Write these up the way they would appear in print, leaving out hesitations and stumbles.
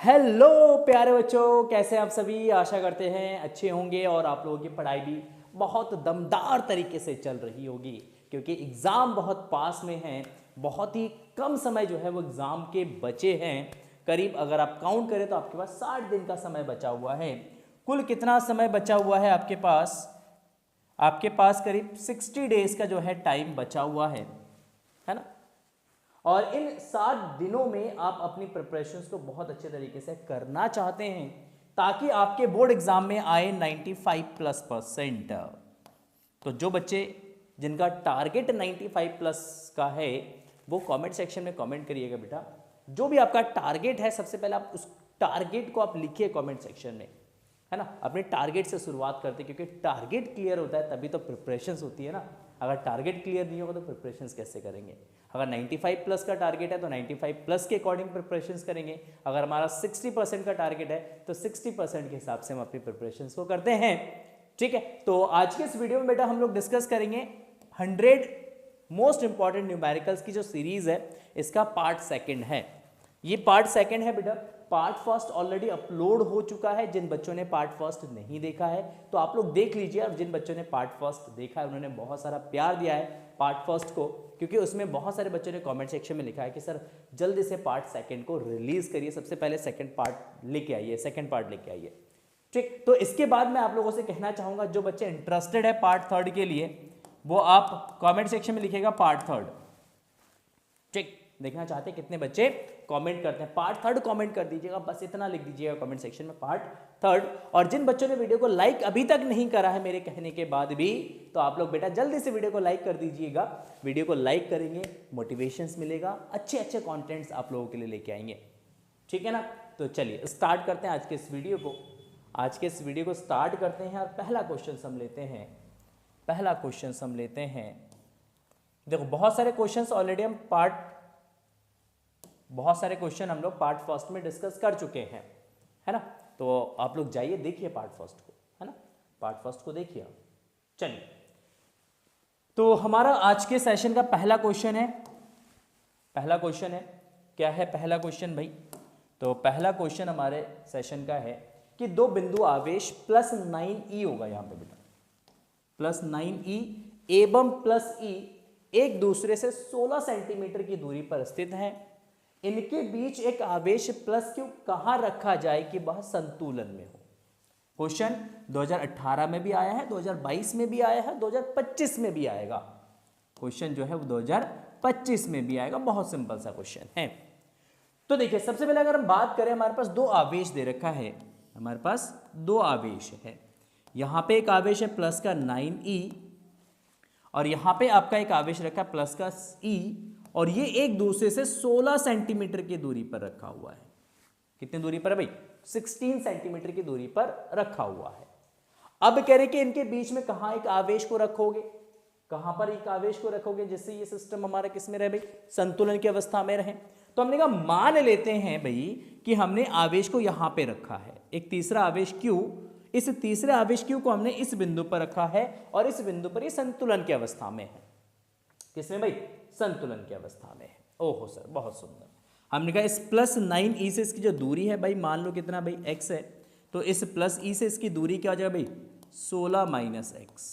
Hello प्यारे बच्चों, कैसे आप सभी। आशा करते हैं अच्छे होंगे और आप लोगों की पढ़ाई भी बहुत दमदार तरीके से चल रही होगी, क्योंकि एग्ज़ाम बहुत पास में हैं। बहुत ही कम समय जो है वो एग्ज़ाम के बचे हैं। करीब अगर आप काउंट करें तो आपके पास 60 दिन का समय बचा हुआ है। कुल कितना समय बचा हुआ है आपके पास? आपके पास करीब 60 डेज का जो है टाइम बचा हुआ है ना। और इन 7 दिनों में आप अपनी प्रिपरेशंस को बहुत अच्छे तरीके से करना चाहते हैं ताकि आपके बोर्ड एग्जाम में आए 95+%। तो जो बच्चे जिनका टारगेट 95+ का है वो कमेंट सेक्शन में कमेंट करिएगा बेटा। जो भी आपका टारगेट है सबसे पहले आप उस टारगेट को आप लिखिए कमेंट सेक्शन में, है ना। अपने टारगेट से शुरुआत करते हैं, क्योंकि टारगेट क्लियर होता है तभी तो प्रिपरेशंस होती है ना। अगर टारगेट क्लियर नहीं होगा तो प्रिपरेशंस कैसे करेंगे। अगर 95+ का टारगेट है तो 95+ के अकॉर्डिंग प्रिपरेशंस करेंगे। अगर हमारा 60% का टारगेट है तो 60% के हिसाब से हम अपनी प्रिपरेशंस को करते हैं। ठीक है, तो आज के इस वीडियो में बेटा हम लोग डिस्कस करेंगे 100 मोस्ट इंपॉर्टेंट न्यूमेरिकल्स की जो सीरीज है, इसका पार्ट सेकंड है। ये पार्ट सेकंड है बेटा। पार्ट फर्स्ट ऑलरेडी अपलोड हो चुका है। जिन बच्चों ने पार्ट फर्स्ट नहीं देखा है तो आप लोग देख लीजिए। और जिन बच्चों ने पार्ट फर्स्ट देखा है उन्होंने बहुत सारा प्यार दिया है पार्ट फर्स्ट को, क्योंकि उसमें बहुत सारे बच्चों ने कमेंट सेक्शन में लिखा है कि सर जल्दी से पार्ट सेकंड को रिलीज करिए, सबसे पहले सेकंड पार्ट लेके आइए, सेकंड पार्ट लेके आइए। ठीक, तो इसके बाद मैं आप लोगों से कहना चाहूंगा जो बच्चे इंटरेस्टेड है पार्ट थर्ड के लिए वो आप कमेंट सेक्शन में लिखिएगा पार्ट थर्ड। ठीक, देखना चाहते हैं कितने बच्चे कमेंट करते हैं पार्ट थर्ड, कमेंट कर दीजिएगा, बस इतना लिख दीजिएगा कमेंट सेक्शन में पार्ट थर्ड। और जिन बच्चों ने वीडियो को लाइक अभी तक नहीं करा है मेरे कहने के बाद भी, तो आप लोग बेटा जल्दी से वीडियो को लाइक कर दीजिएगा। वीडियो को लाइक करेंगे, मोटिवेशंस मिलेगा, अच्छे अच्छे कंटेंट्स आप लोगों के लिए लेके आएंगे। ठीक है ना। तो चलिए स्टार्ट करते हैं आज के इस वीडियो को। आज के इस वीडियो को स्टार्ट करते हैं और पहला क्वेश्चन हम लेते हैं। पहला क्वेश्चन हम लेते हैं। देखो बहुत सारे क्वेश्चंस ऑलरेडी हम बहुत सारे क्वेश्चन हम लोग पार्ट फर्स्ट में डिस्कस कर चुके हैं, है ना। तो आप लोग जाइए देखिए पार्ट फर्स्ट को, है ना। पार्ट फर्स्ट को देखिए। चलिए, तो हमारा आज के सेशन का पहला क्वेश्चन है। पहला क्वेश्चन है, क्या है पहला क्वेश्चन भाई? तो पहला क्वेश्चन हमारे सेशन का है कि दो बिंदु आवेश +9e होगा यहाँ पे बेटा, +9e एवं +e एक दूसरे से 16 सेंटीमीटर की दूरी पर स्थित हैं। इनके बीच एक आवेश +q कहां रखा जाए कि वह संतुलन में हो। क्वेश्चन 2018 में भी आया है, 2022 में भी आया है, 2025 में भी आएगा। क्वेश्चन जो है वो 2025 में भी आएगा। बहुत सिंपल सा क्वेश्चन है। तो देखिए सबसे पहले अगर हम बात करें, हमारे पास 2 आवेश दे रखा है। हमारे पास 2 आवेश है। यहां पे एक आवेश है प्लस का 9e और यहां पे आपका एक आवेश रखा है प्लस का e, और ये एक दूसरे से 16 सेंटीमीटर की दूरी पर रखा हुआ है। कितनी दूरी पर है भाई? 16 सेंटीमीटर की दूरी पर रखा हुआ है। अब कह रहे कि इनके बीच में कहां एक आवेश को रखोगे, कहां पर एक आवेश को रखोगे जिससे ये सिस्टम हमारा किस में रहे भाई? संतुलन की अवस्था में रहे। तो हमने कहा मान लेते हैं भाई कि हमने आवेश को यहां पे रखा है, एक तीसरा आवेश Q, इस तीसरे आवेश Q को हमने इस बिंदु पर रखा है और इस बिंदु पर ये संतुलन की अवस्था में है। किसमें भाई? संतुलन की अवस्था में है। ओहो सर बहुत सुंदर। हमने कहा इस +9e से इसकी जो दूरी है भाई, मान लो कितना भाई x है, तो इस +e से इसकी दूरी क्या हो जाएगा भाई? 16 - x।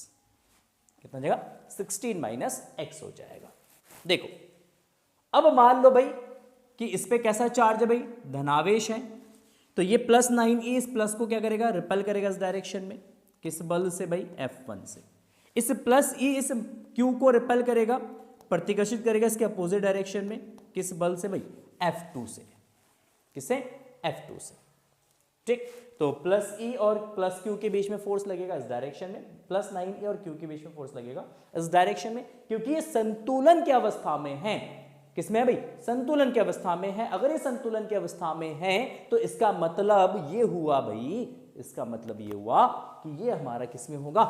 कितना जाएगा? 16 - x हो जाएगा। देखो अब मान लो भाई कि इस पे कैसा चार्ज है भाई? धनावेश है। तो ये +9e इस प्लस को क्या करेगा? रिपेल करेगा इस डायरेक्शन में। किस बल से भाई? F1 से। इस +e इस q को रिपेल करेगा, प्रतिकर्षित करेगा इसके अपोजिट डायरेक्शन में। किस बल से भाई? F2 से। किससे? F2 से। ठीक, तो +e और +q के बीच में फोर्स लगेगा इस डायरेक्शन में, +9e और q के बीच में फोर्स लगेगा इस डायरेक्शन में, क्योंकि ये संतुलन की अवस्था में है। किसमें है भाई? संतुलन की अवस्था में है। अगर ये संतुलन की अवस्था में है तो इसका मतलब ये हुआ भाई, इसका मतलब ये हुआ कि ये हमारा किसमें होगा?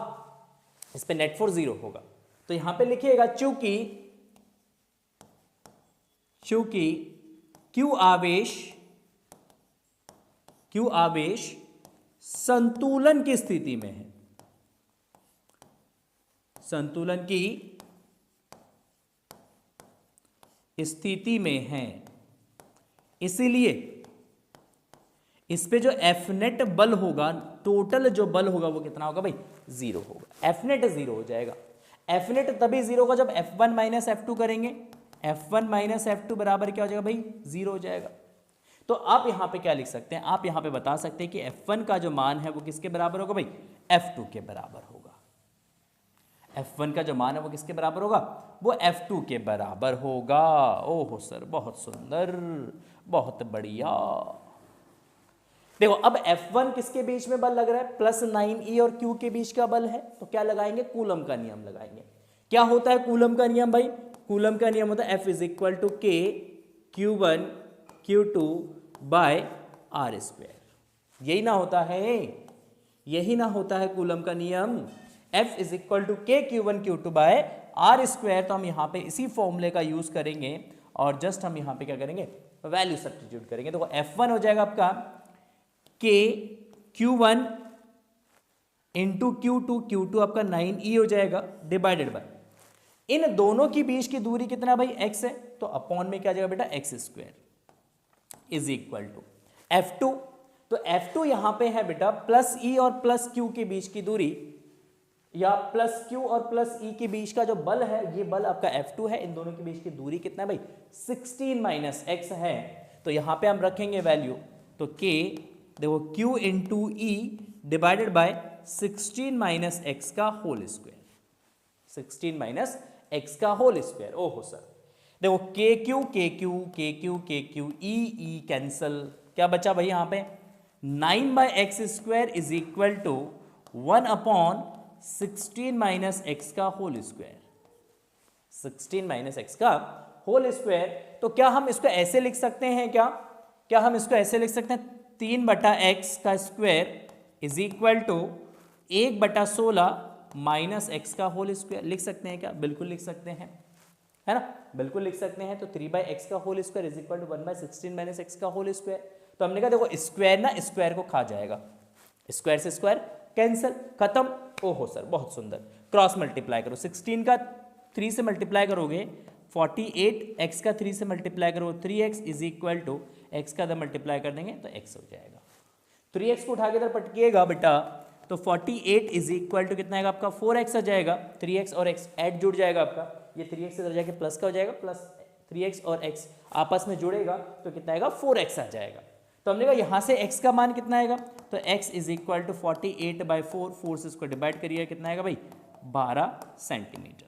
इस पे नेट फोर्स 0 होगा। तो यहां पे लिखिएगा चूंकि Q आवेश संतुलन की स्थिति में है, संतुलन की स्थिति में है, इसलिए इस पे जो एफ नेट बल होगा, टोटल जो बल होगा वो कितना होगा भाई, 0 होगा। एफ नेट 0 हो जाएगा। एफ नेट तभी 0 होगा जब F1 माइनस F2 करेंगे। F1 माइनस F2 बराबर क्या हो जाएगा भाई, 0 हो जाएगा। तो आप यहां पे क्या लिख सकते हैं, आप यहां पे बता सकते हैं कि F1 का जो मान है वो किसके बराबर होगा भाई, F2 के बराबर होगा। F1 का जो मान है वो किसके बराबर होगा, वो F2 के बराबर होगा। ओहो सर, बहुत सुंदर, बहुत बढ़िया। देखो अब F1 किसके बीच में बल लग रहा है, प्लस 9E और Q के बीच का बल है, तो क्या लगाएंगे, कूलम का नियम लगाएंगे। क्या होता है कूलम का नियम भाई, कूलम का नियम होता है F is equal to K Q1 Q2 by R square. यही ना होता है, यही ना होता है कूलम का नियम, F is equal to K Q1 Q2 by R square. तो हम यहाँ पे इसी फॉर्मूले का यूज करेंगे और जस्ट हम यहाँ पे क्या करेंगे, वैल्यू सब्स्टिट्यूट करेंगे। तो F1 हो जाएगा आपका K Q1 into Q2, Q2 आपका 9E हो जाएगा, डिवाइडेड बाय इन दोनों की बीच की दूरी कितना भाई, x है, तो अपॉन में क्या आ जाएगा बेटा, x square is equal to F2। तो F2 यहां पे है बेटा प्लस E और प्लस Q के बीच की दूरी, या प्लस Q और प्लस E के बीच का जो बल है, ये बल आपका F2 है। इन दोनों के बीच की दूरी कितना है भाई, 16 माइनस x है। तो यहां पे हम रखेंगे वैल्यू, तो K देखो Q into E divided by 16 minus x का होल स्क्वायर, 16 माइनस एक्स का होल स्क्वायर। ओहो सर, देखो के क्यू ई कैंसल, क्या बचा भाई यहाँ पे, 9 by x square is equal to 1 upon 16 minus x का होल स्क्वायर, 16 माइनस एक्स का होल स्क्वायर। तो क्या हम इसको ऐसे लिख सकते हैं, क्या हम इसको ऐसे लिख सकते हैं, 3 बटा एक्स का square is equal to 1/16 minus x का होल स्क्वायर, लिख सकते हैं क्या, बिल्कुल लिख सकते हैं, है ना, बिल्कुल लिख सकते हैं। तो 3/x का whole square is equal to 1/16 minus x का होल स्क्वायर। तो हमने कहा देखो स्क्वायर ना स्क्वायर को खा जाएगा, स्क्वायर से स्क्वायर कैंसिल, खत्म। ओहो सर बहुत सुंदर, क्रॉस मल्टीप्लाई करो, 16 का 3 से मल्टीप्लाई करोगे 48, x का 3 से मल्टीप्लाई करोगे 3x is equal to x का इधर मल्टीप्लाई कर देंगे तो x हो जाएगा। 3x को उठा के इधर पटकिएगा बेटा, तो 48 इज इक्वल टू कितना आएगा आपका, 4x आ जाएगा। 3x और x ऐड जुड़ जाएगा आपका, ये 3x इधर जाके प्लस का हो जाएगा, प्लस 3x और x आपस में जुड़ेगा तो कितना आएगा, 4x आ जाएगा। तो हमने कहा यहाँ से x का मान कितना आएगा, तो x इज इक्वल टू 48/4, 4 से इसको डिवाइड करिए, कितना आएगा भाई, 12 सेंटीमीटर।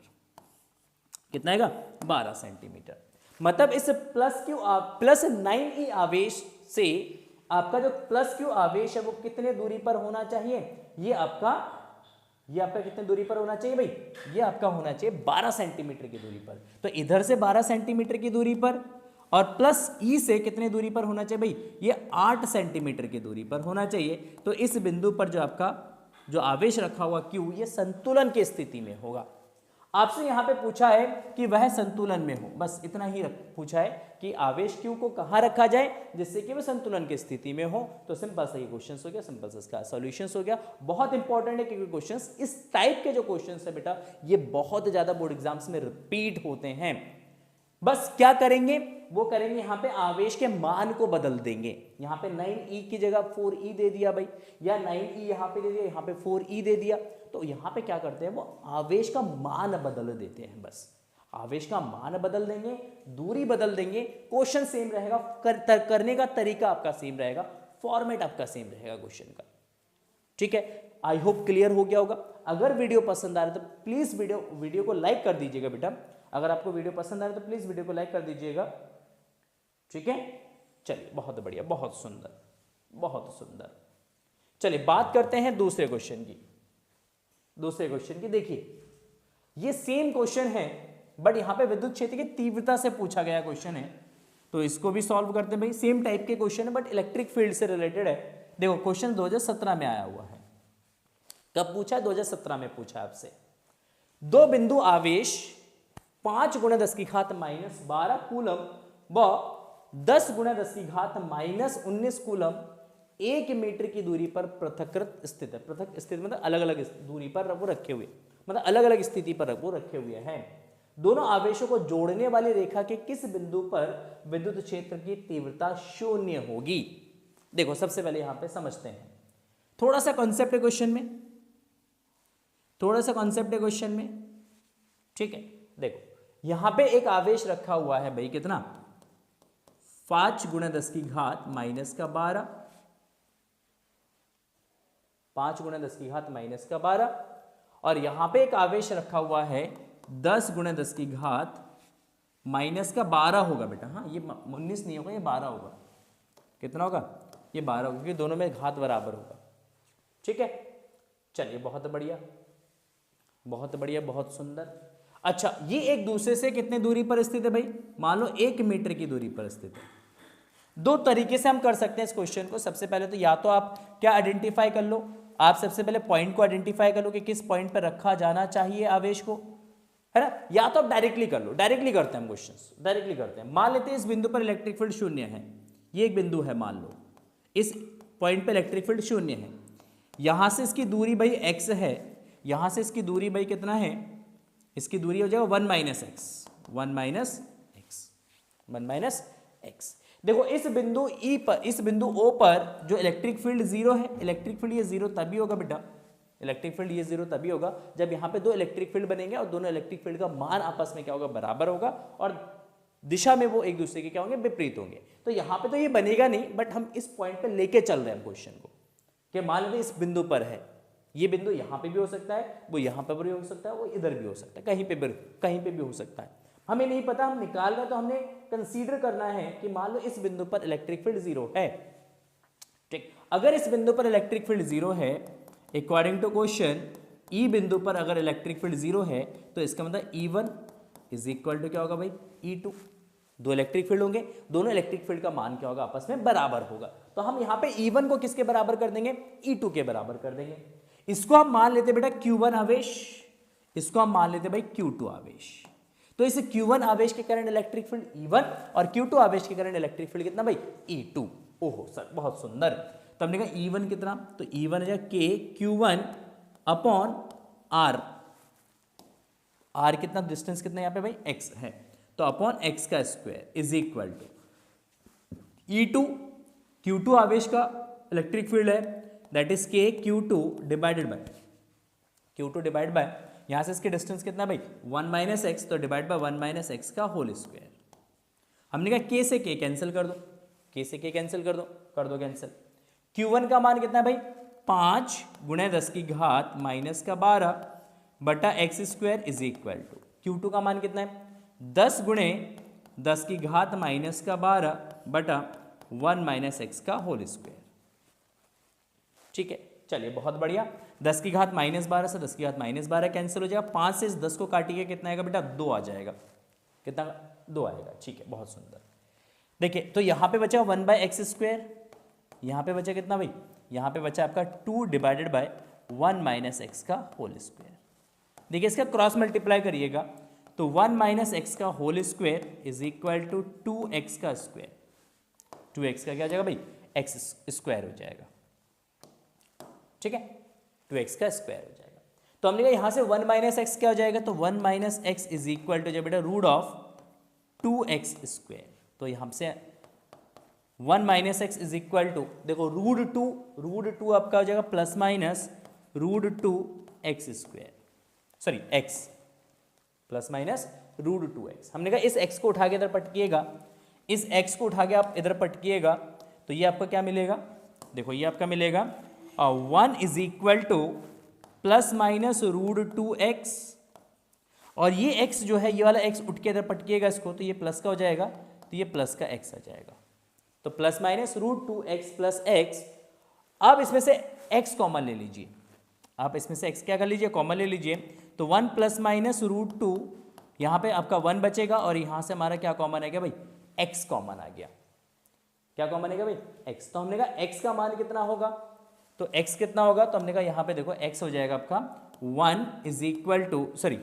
कितना आएगा, 12 सेंटीमीटर। मतलब इस प्लस 9e आवेश से आपका जो प्लस Q आवेश है वो कितने दूरी पर होना चाहिए, ये आपका कितने दूरी पर होना चाहिए भाई, ये आपका होना चाहिए 12 सेंटीमीटर की दूरी पर। तो इधर से 12 सेंटीमीटर की दूरी पर, और प्लस E से कितने दूरी पर होना चाहिए भाई, ये 8 सेंटीमीटर की दूरी पर होना चाहिए। तो इस बिंदु पर जो आपका जो आवेश रखा हुआ Q, ये संतुलन की स्थिति में होगा। आपसे यहां पे पूछा है कि वह संतुलन में हो, बस इतना ही पूछा है कि आवेश Q को कहां रखा जाए जिससे कि वह संतुलन की स्थिति में हो। तो सिंपल सा ये क्वेश्चन हो गया, सिंपल सा इसका सॉल्यूशन हो गया। बहुत इंपॉर्टेंट है क्योंकि क्वेश्चंस इस टाइप के जो क्वेश्चंस है बेटा, ये बहुत ज्यादा बोर्ड एग्जाम्स में रिपीट होते हैं। बस क्या करेंगे, वो करेंगे यहाँ पे आवेश के मान को बदल देंगे। यहाँ पे 9e की जगह 4e दे दिया भाई, या 9e यहाँ पे दे दिया, यहाँ पे 4e दे दिया। तो यहाँ पे क्या करते हैं, वो आवेश का मान बदल देते हैं, बस आवेश का मान बदल देंगे, दूरी बदल देंगे, क्वेश्चन सेम रहेगा, करने का तरीका आपका सेम रहेगा, फॉर्मेट आपका सेम रहेगा क्वेश्चन का। ठीक है, आई होप क्लियर हो गया होगा। अगर वीडियो पसंद आ रहा है तो प्लीज वीडियो को लाइक कर दीजिएगा बेटा। अगर आपको वीडियो पसंद आ रहा है तो प्लीज वीडियो को लाइक कर दीजिएगा। ठीक है, चलिए बहुत बढ़िया, बहुत सुंदर, बहुत सुंदर। चलिए बात करते हैं दूसरे क्वेश्चन की। देखिए ये सेम क्वेश्चन है बट यहां पे विद्युत क्षेत्र की तीव्रता से पूछा गया क्वेश्चन है, तो इसको भी सॉल्व करते हैं भाई। सेम टाइप के क्वेश्चन है बट इलेक्ट्रिक फील्ड से रिलेटेड है। देखो क्वेश्चन 2017 में आया हुआ है। कब पूछा, 2017 में पूछा आपसे। दो बिंदु आवेश 5 × 10⁻⁻12 कूलम व 10 × 10⁻−19 कूलम 1 मीटर की दूरी पर पृथकृत स्थित है। पृथक स्थित मतलब अलग अलग दूरी पर वो रखे हुए, मतलब अलग अलग स्थिति पर वो रखे हुए हैं। दोनों आवेशों को जोड़ने वाली रेखा के किस बिंदु पर विद्युत क्षेत्र की तीव्रता 0 होगी। देखो सबसे पहले यहां पे समझते हैं, थोड़ा सा कॉन्सेप्ट है क्वेश्चन में, थोड़ा सा कॉन्सेप्ट है क्वेश्चन में, ठीक है। देखो यहां पे एक आवेश रखा हुआ है भाई, कितना 5 × 10 की घात -12, 5 × 10 की घात -12, और यहां पे एक आवेश रखा हुआ है 10 × 10 की घात -12 होगा बेटा, हाँ ये 19 नहीं होगा, ये 12 होगा। कितना होगा? ये 12 होगा, क्योंकि दोनों में घात बराबर होगा, ठीक है। चलिए बहुत बढ़िया, बहुत बढ़िया, बहुत सुंदर। अच्छा, ये एक दूसरे से कितने दूरी पर स्थित है भाई? मान लो 1 मीटर की दूरी पर स्थित है। दो तरीके से हम कर सकते हैं इस क्वेश्चन को। सबसे पहले तो या तो आप क्या आइडेंटिफाई कर लो, आप सबसे पहले पॉइंट को आइडेंटिफाई कर लो कि किस पॉइंट पर रखा जाना चाहिए आवेश को, है ना, या तो आप डायरेक्टली कर लो। डायरेक्टली करते हैं हम क्वेश्चन, डायरेक्टली करते हैं। मान लेते हैं इस बिंदु पर इलेक्ट्रिक फील्ड 0 है, ये एक बिंदु है, मान लो इस पॉइंट पर इलेक्ट्रिक फील्ड 0 है, यहां से इसकी दूरी भाई x है, यहां से इसकी दूरी भाई कितना है? इसकी दूरी हो जाएगा 1 - x, 1 - x। देखो इस बिंदु E पर, इस बिंदु O पर जो इलेक्ट्रिक फील्ड 0 है, इलेक्ट्रिक फील्ड ये 0 तभी होगा बेटा, इलेक्ट्रिक फील्ड ये 0 तभी होगा जब यहाँ पे दो इलेक्ट्रिक फील्ड बनेंगे और दोनों इलेक्ट्रिक फील्ड का मान आपस में क्या होगा? बराबर होगा, और दिशा में वो एक दूसरे के क्या होंगे? विपरीत होंगे। तो यहाँ पे तो ये बनेगा नहीं, बट हम इस पॉइंट पे लेके चल रहे हैं क्वेश्चन को, कि मान लीजिए इस बिंदु पर है, ये बिंदु यहाँ पे भी हो सकता है, वो यहाँ पर भी हो सकता है, वो इधर भी हो सकता है, कहीं पे भी हो सकता है, हमें नहीं पता, हम निकाल रहे, तो हमने कंसीडर करना है कि मान लो इस बिंदु पर इलेक्ट्रिक फील्ड 0 है, ठीक। अगर इस बिंदु पर इलेक्ट्रिक फील्ड 0 है, अकॉर्डिंग टू क्वेश्चन ई बिंदु पर अगर इलेक्ट्रिक फील्ड 0 है, तो इसका मतलब E1 इज इक्वल टू क्या होगा भाई? E2। दो इलेक्ट्रिक फील्ड होंगे, दोनों इलेक्ट्रिक फील्ड का मान क्या होगा? आपस में बराबर होगा। तो हम यहाँ पे E1 को किसके बराबर कर देंगे? E2 के बराबर कर देंगे। इसको हम मान लेते बेटा Q1 आवेश, इसको हम मान लेते भाई Q2 आवेश। तो इस Q1 आवेश के कारण इलेक्ट्रिक फील्ड E1 और Q2 आवेश के कारण इलेक्ट्रिक फील्ड कितना भाई? E2। ओहो सर बहुत सुंदर। तो हमने कहा E1 कितना? तो E1 है K Q1 upon R। R कितना, डिस्टेंस कितना यहाँ पे भाई? X है, तो अपॉन x का square is equal to E2, Q2 आवेश का इलेक्ट्रिक फील्ड है, that is K Q2 divided by यहां से इसकी डिस्टेंस कितना भाई? 1 - x, तो डिवाइड बाय 1 - x का होल स्क्वायर। हमने कहा K से K कैंसिल कर दो, K से K कैंसिल कर दो कैंसिल। Q1 का मान कितना है भाई? 5 × 10 की घात -12 बटा x square is equal to Q2 का मान कितना है? 10 × 10 की घात -12 बटा 1 - x का होल स्क्वायर, ठीक है। चलिए बहुत बढ़िया। 10 की घात -12 से 10 की घात -12 कैंसिल हो जाएगा, 5 से इस 10 को काटिए कितना आएगा बेटा? 2 आ जाएगा। कितना? 2 आएगा, ठीक है, बहुत सुंदर। देखिए तो यहाँ पे बचा 1/x स्क्वायर, यहाँ पे बचा कितना भाई? यहाँ पे बचा आपका 2 डिवाइडेड बाय 1 - x का होल स्क्वायर। देखिए इसका क्रॉस मल्टीप्लाई करिएगा, तो 1 - x का whole square is equal to 2x का स्क्वायर। 2x का क्या हो जाएगा भाई? x स्क्वायर हो जाएगा, ठीक है, 2x का स्क्वायर हो जाएगा। तो हमने कहा यहाँ से 1 - x क्या हो जाएगा? तो 1 - x इज इक्वल टू बेटा रूट ऑफ 2x स्क्वायर। तो यहाँ से 1 - x इज इक्वल टू, देखो रूट टू आपका हो जाएगा plus minus √2x square, sorry x plus minus √2x। हमने कहा इस x को उठा के इधर पटकिएगा, इस x को उठा के आप इधर पटकिएगा, तो ये आपका क्या मिलेगा? देखो ये आपका मिलेगा 1 is equal two plus minus √2x, और ये x जो है, ये वाला x उठ के इधर पटकिएगा इसको, तो ये प्लस का हो जाएगा, तो ये प्लस का x आ जाएगा। तो plus minus √2x plus x। अब इसमें से x कॉमन ले लीजिए, आप इसमें से x क्या कर लीजिए? कॉमन ले लीजिए। तो 1 प्लस माइनस √2, यहाँ पे आपका 1 बचेगा, और यहाँ से हमारा क्या कॉमन है क्या भाई? x कॉमन आ गया। क्या कॉमन है क्या भाई? x। तो हमने कहा x का मान कितना होगा? तो x कितना होगा? तो हमने कहा यहाँ पे देखो x हो जाएगा आपका 1 is equal to, sorry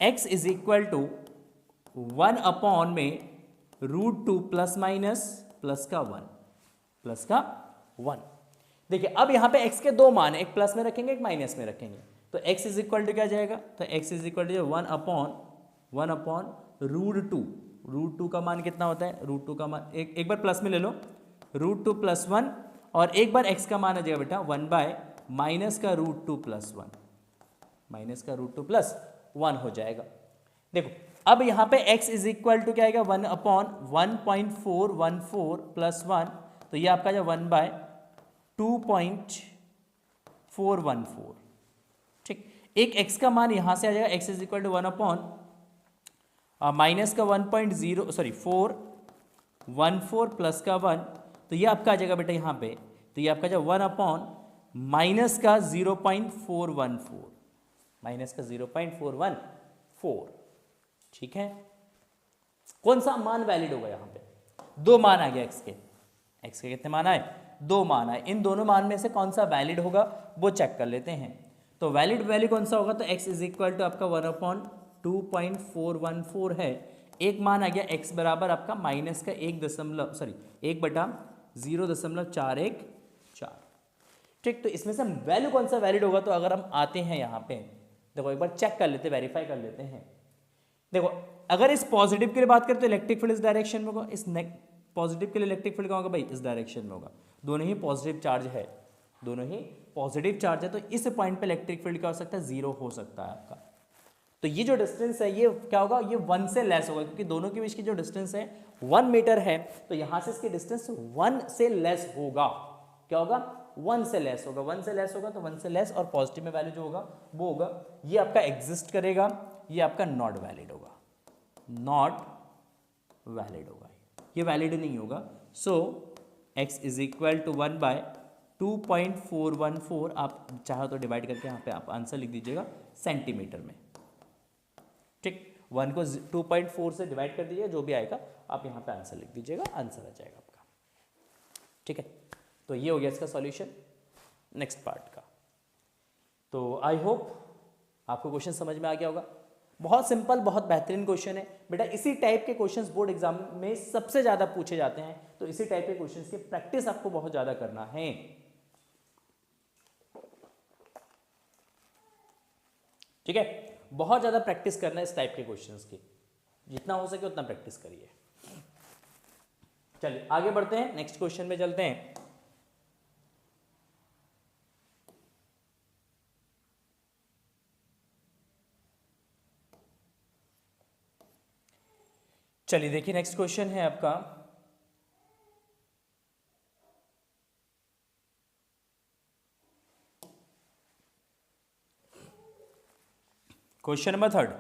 x is equal to 1 upon में √2 प्लस माइनस प्लस का 1। देखिए अब यहाँ पे x के दो मान है, एक प्लस में रखेंगे एक माइनस में रखेंगे, तो x इज इक्वल टू क्या जाएगा? तो x is equal to 1 upon √2। √2 का मान कितना होता है? √2 का मान एक बार प्लस में ले लो, रूट टू प्लस वन, और एक बार x का मान आ जाएगा बेटा 1 बाय माइनस का root two plus one, minus का रूट टू प्लस वन हो जाएगा। देखो अब यहाँ पे x इज इक्वल टू क्या आएगा 1 अपॉन 1.414 प्लस वन, तो ये आपका जो 1 बाय 2.414, ठीक। एक x का मान यहाँ से आ जाएगा x is equal to 1 upon minus का 414 प्लस का 1, तो ये आपका आ जाएगा बेटा यहाँ पे, तो ये आपका जो 1 अपॉन माइनस का 0.414, माइनस का 0.414, ठीक है। कौन सा मान वैलिड होगा यहाँ पे? दो मान आ गया x के कितने मान आए? 2 मान आए। इन दोनों मान में से कौन सा वैलिड होगा वो चेक कर लेते हैं। तो वैलिड वैल्यू कौन सा होगा? तो x इज इक्वल टू आपका 1 अपॉन 2.414 है। एक मान आ गया x बराबर आपका माइनस का 1.0.414, ठीक। तो इसमें से वैल्यू कौन सा वैलिड होगा? तो अगर हम आते हैं यहाँ पे, देखो एक बार चेक कर लेते, वेरीफाई कर लेते हैं। देखो अगर इस पॉजिटिव के लिए बात करें तो इलेक्ट्रिक फील्ड इस डायरेक्शन में होगा, इस पॉजिटिव के लिए इलेक्ट्रिक फील्ड कहाँ होगा भाई? इस डायरेक्शन में होगा। दोनों ही पॉजिटिव चार्ज है, दोनों ही पॉजिटिव चार्ज है, तो इस पॉइंट पे इलेक्ट्रिक फील्ड क्या हो सकता है? 0 हो सकता है आपका। तो ये जो डिस्टेंस है ये क्या होगा? ये 1 से लेस होगा, क्योंकि दोनों के बीच की जो डिस्टेंस है 1 मीटर है, तो यहां से इसकी डिस्टेंस 1 से लेस होगा। क्या होगा? 1 से लेस होगा। 1 से लेस होगा तो 1 से लेस, और पॉजिटिव में वैल्यू जो होगा वो होगा, ये आपका एग्जिस्ट करेगा, ये आपका नॉट वैलिड होगा, नॉट वैलिड होगा, ये वैलिड नहीं होगा। So x is equal to 1 by 2.414, आप चाहो तो डिवाइड करके यहाँ पे आप आंसर लिख दीजिएगा सेंटीमीटर में, ठीक। 1 को 2.4 से डिवाइड कर दीजिए, जो भी आएगा आप यहाँ पे आंसर लिख दीजिएगा, आंसर आ जाएगा आपका, ठीक है। तो ये हो गया इसका सॉल्यूशन नेक्स्ट पार्ट का। तो आई होप आपको क्वेश्चन समझ में आ गया होगा। बहुत सिंपल, बहुत बेहतरीन क्वेश्चन है बेटा। इसी टाइप के क्वेश्चंस बोर्ड एग्जाम में सबसे ज्यादा पूछे जाते हैं, तो इसी टाइप के क्वेश्चंस की प्रैक्टिस आपको बहुत ज्यादा करना है, ठीक है। बहुत ज्यादा प्रैक्टिस करना है इस टाइप के क्वेश्चंस की, जितना हो सके उतना प्रैक्टिस करिए। चलिए आगे बढ़ते हैं, नेक्स्ट क्वेश्चन में चलते हैं। चलिए देखिए नेक्स्ट क्वेश्चन है आपका, question number third.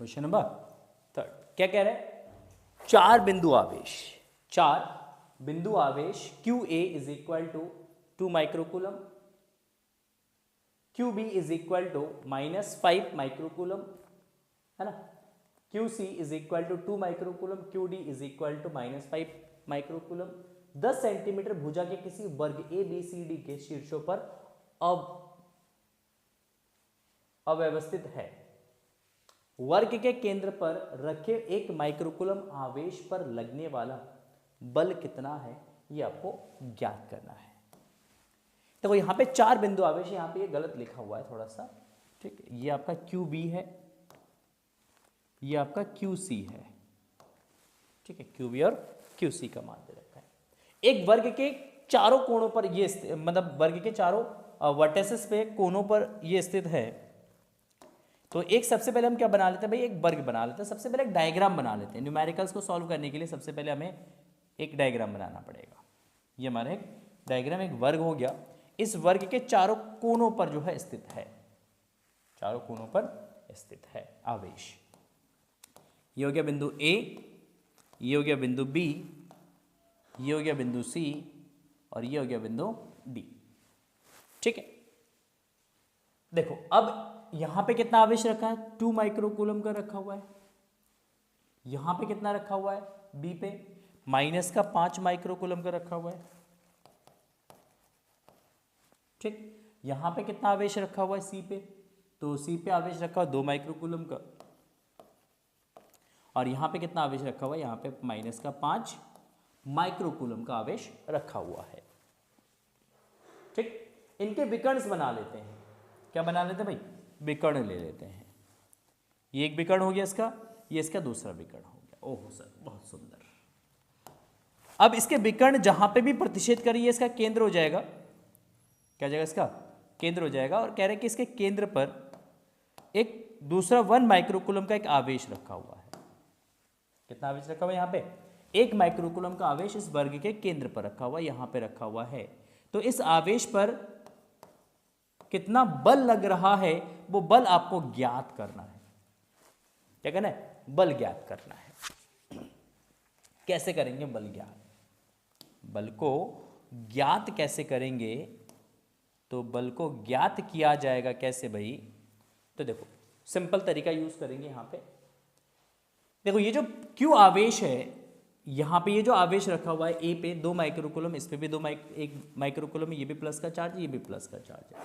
Question number third क्या कह रहे हैं? 4 बिंदु आवेश QA is equal to 2 microcoulomb, QB is equal to -5 microcoulomb, है ना। QC is equal to 2 microcoulomb, QD is equal to -5 microcoulomb. 10 centimetre भुजा के किसी वर्ग ABCD के शीर्षों पर अव्यवस्थित है। वर्ग के केंद्र पर रखे 1 माइक्रोकूलम आवेश पर लगने वाला बल कितना है, ये आपको ज्ञात करना है। तो यहाँ पे 4 बिंदु आवेश, यहाँ पे ये गलत लिखा हुआ है थोड़ा सा, ठीक है। ये आपका QB है, ये आपका QC है, ठीक है। QB और QC का मान दे रखा है। एक वर्ग के चारों कोणों पर ये मतलब वर्ग के चारों वर्टेसेस पे कोनों पर ये स्थित है। तो एक सबसे पहले हम क्या बना लेते हैं भाई? एक वर्ग बना लेते हैं। सबसे पहले एक डायग्राम बना लेते हैं। न्यूमेरिकल्स को सॉल्व करने के लिए सबसे पहले हमें एक डायग्राम बनाना पड़ेगा। ये हमारा एक डायग्राम, एक वर्ग हो गया। इस वर्ग के चारों कोनों पर जो है स्थित है, चारों कोनों पर स्थित है आवेश। ये हो गया बिंदु A, ये हो गया बिंदु B, ये हो गया बिंदु C, और ये हो गया बिंदु D, ठीक है। देखो अब यहां पे कितना आवेश रखा है? 2 माइक्रोकूलम का रखा हुआ है। यहां पे कितना रखा हुआ है? B पे -5 माइक्रोकूलम का रखा हुआ है, ठीक। यहां पे कितना आवेश रखा हुआ है? C पे, तो C पे आवेश रखा हुआ 2 माइक्रोकूलम का, और यहां पे कितना आवेश रखा हुआ है? यहां पे -5 माइक्रोकूलम का आवेश रखा हुआ है, ठीक। इनके विकर्ण्स बना लेते हैं। क्या बना लेते हैं भाई? विकर्ण ले लेते हैं। ये एक विकर्ण हो गया इसका, ये इसका दूसरा विकर्ण हो गया। ओह सर बहुत सुंदर, अब इसके विकर्ण जहां पे भी प्रतिच्छेद करिए इसका केंद्र हो जाएगा, क्या जाएगा इसका केंद्र हो जाएगा। और कह रहे हैं कि इसके केंद्र पर एक दूसरा 1 माइक्रोकूलम का एक आवेश रखा हुआ है। कितना आवेश रखा हुआ है यहाँ पे? 1 माइक्रोकूलम का आवेश इस वर्ग के केंद्र पर रखा हुआ है, यहाँ पे रखा हुआ है। तो इस आवेश पर कितना बल लग रहा है वो बल आपको ज्ञात करना है। क्या करना है? बल ज्ञात करना है। कैसे करेंगे बल ज्ञात? बल को ज्ञात कैसे करेंगे? तो बल को ज्ञात किया जाएगा कैसे भाई? तो देखो सिंपल तरीका यूज करेंगे यहाँ पे। देखो ये जो Q आवेश है, यहाँ पे ये जो आवेश रखा हुआ है A पे 2 माइक्रोकूलम, इस पे भी 1 माइक्रोकूलम, ये भी प्लस का चार्ज, ये भी प्लस का चार्ज है।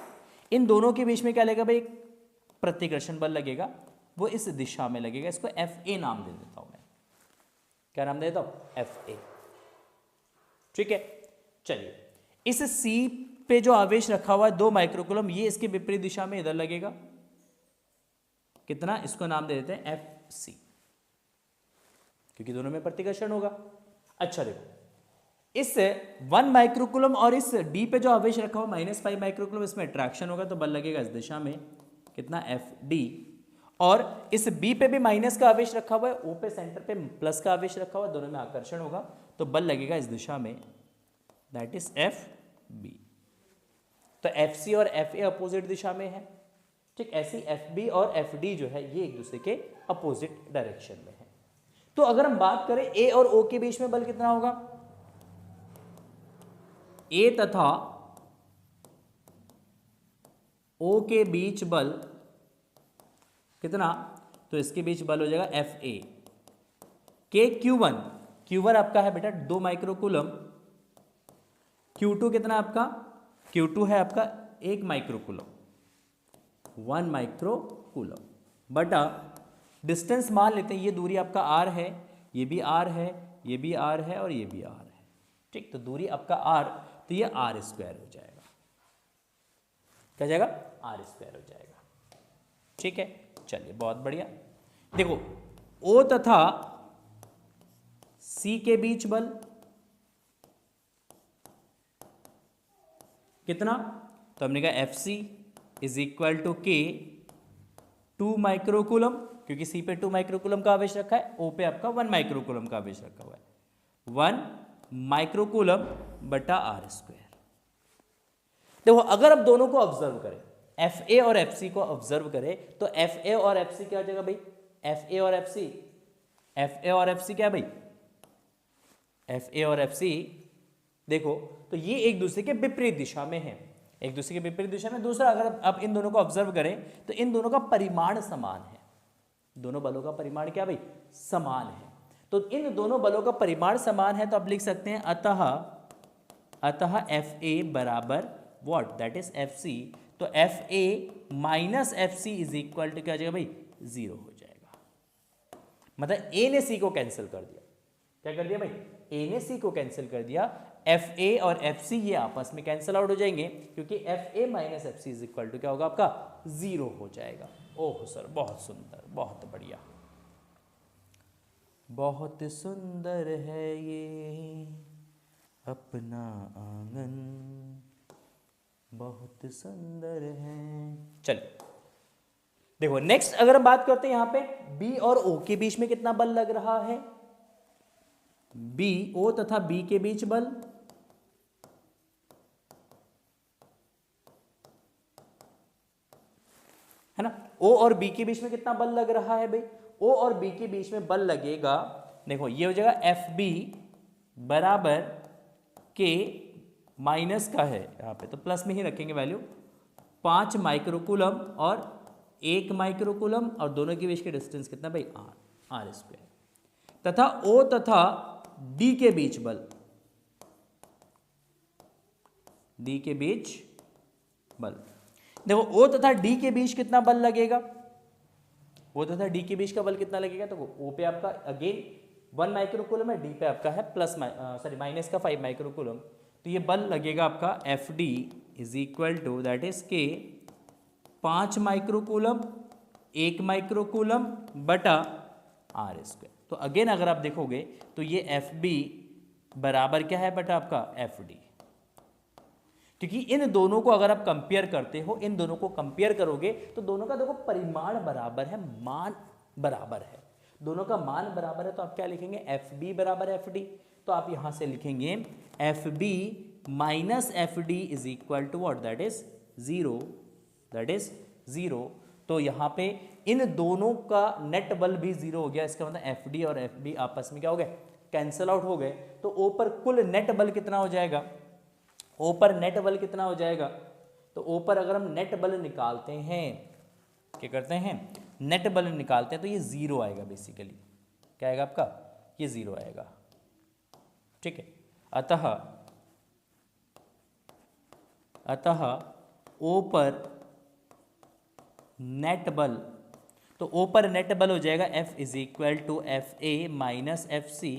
इन दोनों के बीच में क्या लगेगा भाई? प्रतिकर्षण बल लगेगा, वो इस दिशा में लगेगा। इसको FA नाम दे देता हूं मैं। क्या नाम दे देता हूं? FA। ठीक है, चलिए इस C पे जो आवेश रखा हुआ है 2 माइक्रोकूलम, ये इसके विपरीत दिशा में इधर लगेगा। कितना? इसको नाम दे देते हैं FC, क्योंकि दोनों में प्रतिकर्षण होगा। अच्छा देखो इस 1 माइक्रोकूलम और इस D पे जो आवेश रखा हुआ -5 माइक्रोकूलम, इसमें अट्रैक्शन होगा तो बल लगेगा इस दिशा में। कितना? FD। और इस B पे भी माइनस का आवेश रखा हुआ है, O पे सेंटर पे प्लस का आवेश रखा हुआ है, दोनों में आकर्षण होगा तो बल लगेगा इस दिशा में, दैट इज FB। तो FC और FA अपोजिट दिशा में है। ठीक, ऐसी FB और FD जो है ये एक दूसरे के अपोजिट डायरेक्शन में है। तो अगर हम बात करें A और O के बीच में बल कितना होगा? A तथा O के बीच बल कितना? तो इसके बीच बल हो जाएगा FA के Q1। Q1 आपका है बेटा 2 माइक्रोकूलम। Q2 कितना आपका? Q2 है आपका 1 माइक्रोकूलम, 1 माइक्रोकूलम बटा डिस्टेंस मान लेते हैं, ये दूरी आपका R है, ये भी R है, ये भी R है और ये भी R है। ठीक, तो दूरी आपका R, तो ये R² हो जाएगा। क्या जाएगा? R² हो जाएगा। ठीक है, चलिए बहुत बढ़िया। देखो O तथा C के बीच बल कितना? तो हमने कहा FC is equal to K 2 microcoulomb, क्योंकि C पे 2 माइक्रोकूलम का आवेश रखा है, O पे आपका 1 माइक्रोकूलम का आवेश रखा हुआ है, 1 माइक्रोकूलम बटा R²। देखो अगर आप दोनों को ऑब्जर्व करें, FA और FC को ऑब्जर्व करें, तो FA और FC क्या हो जाएगा भाई? FA और FC, FA और FC क्या भाई? FA और FC देखो तो ये एक दूसरे के विपरीत दिशा में है, एक दूसरे के विपरीत दिशा में। दूसरा अगर आप इन दोनों को ऑब्जर्व करें तो इन दोनों का परिमाण समान है। दोनों बलों का परिमाण क्या भाई? समान है। तो इन दोनों बलों का परिमाण समान है, तो आप लिख सकते हैं अतः FA बराबर व्हाट? That is FC। तो FA minus FC is equal to क्या हो जाएगा भाई? 0 हो जाएगा। मतलब A ने C को कैंसिल कर दिया। क्या कर दिया भाई? A ने C को कैंसिल कर दिया। FA और FC ये आपस में कैंसिल आउट हो जाएंगे, क्योंकि FA minus FC is equal to क्या होगा आपका? 0 हो जाएगा। ओह सर बहुत सुंदर, बहुत बढ़िया, बहुत सुंदर है ये अपना आंगन, बहुत सुंदर है। चलिए देखो नेक्स्ट अगर हम बात करते हैं यहां पे B और O के बीच में कितना बल लग रहा है? B, O तथा B के बीच बल है ना। O और B के बीच में कितना बल लग रहा है भाई? O और B के बीच में बल लगेगा, देखो ये हो जाएगा FB बराबर K माइनस का है यहाँ पे, तो प्लस में ही रखेंगे वैल्यू, 5 माइक्रोकूलम और 1 माइक्रोकूलम, और दोनों के बीच के डिस्टेंस कितना भाई? R²। तथा O तथा D के बीच बल, D के बीच बल, देखो O तथा D के बीच कितना बल लगेगा? O तथा D के बीच का बल कितना लगेगा? तो O पे आपका अगेन 1 माइक्रोकूलम है, D पे आपका है माइनस का 5 माइक्रोकूलम, तो ये बल लगेगा आपका FD is equal to that is K 5 microcoulomb 1 microcoulomb बटा R²। तो अगेन अगर आप देखोगे तो ये FB बराबर क्या है बेटा आपका एफ डी। क्योंकि इन दोनों को अगर आप कंपेयर करते हो, इन दोनों को कंपेयर करोगे तो दोनों का देखो परिमाण बराबर है, मान बराबर है, दोनों का मान बराबर है। तो आप क्या लिखेंगे, एफ बी बराबर एफ डी। तो आप यहां से लिखेंगे F B minus F D is equal to what, that is zero, that is zero. तो यहाँ पे इन दोनों का नेट बल भी जीरो हो गया। इसका मतलब एफ डी और एफ बी आपस में क्या हो गए, कैंसल आउट हो गए। तो ओ पर कुल नेट बल कितना हो जाएगा, ओ पर नेट बल कितना हो जाएगा। तो ओ पर अगर हम नेट बल निकालते हैं, क्या करते हैं, नेट बल निकालते हैं, तो ये जीरो आएगा बेसिकली। क्या आएगा आपका, ये जीरो आएगा, ठीक है। अतः ओ पर नेट बल, तो ओ पर नेट बल हो जाएगा F is equal to F A minus F C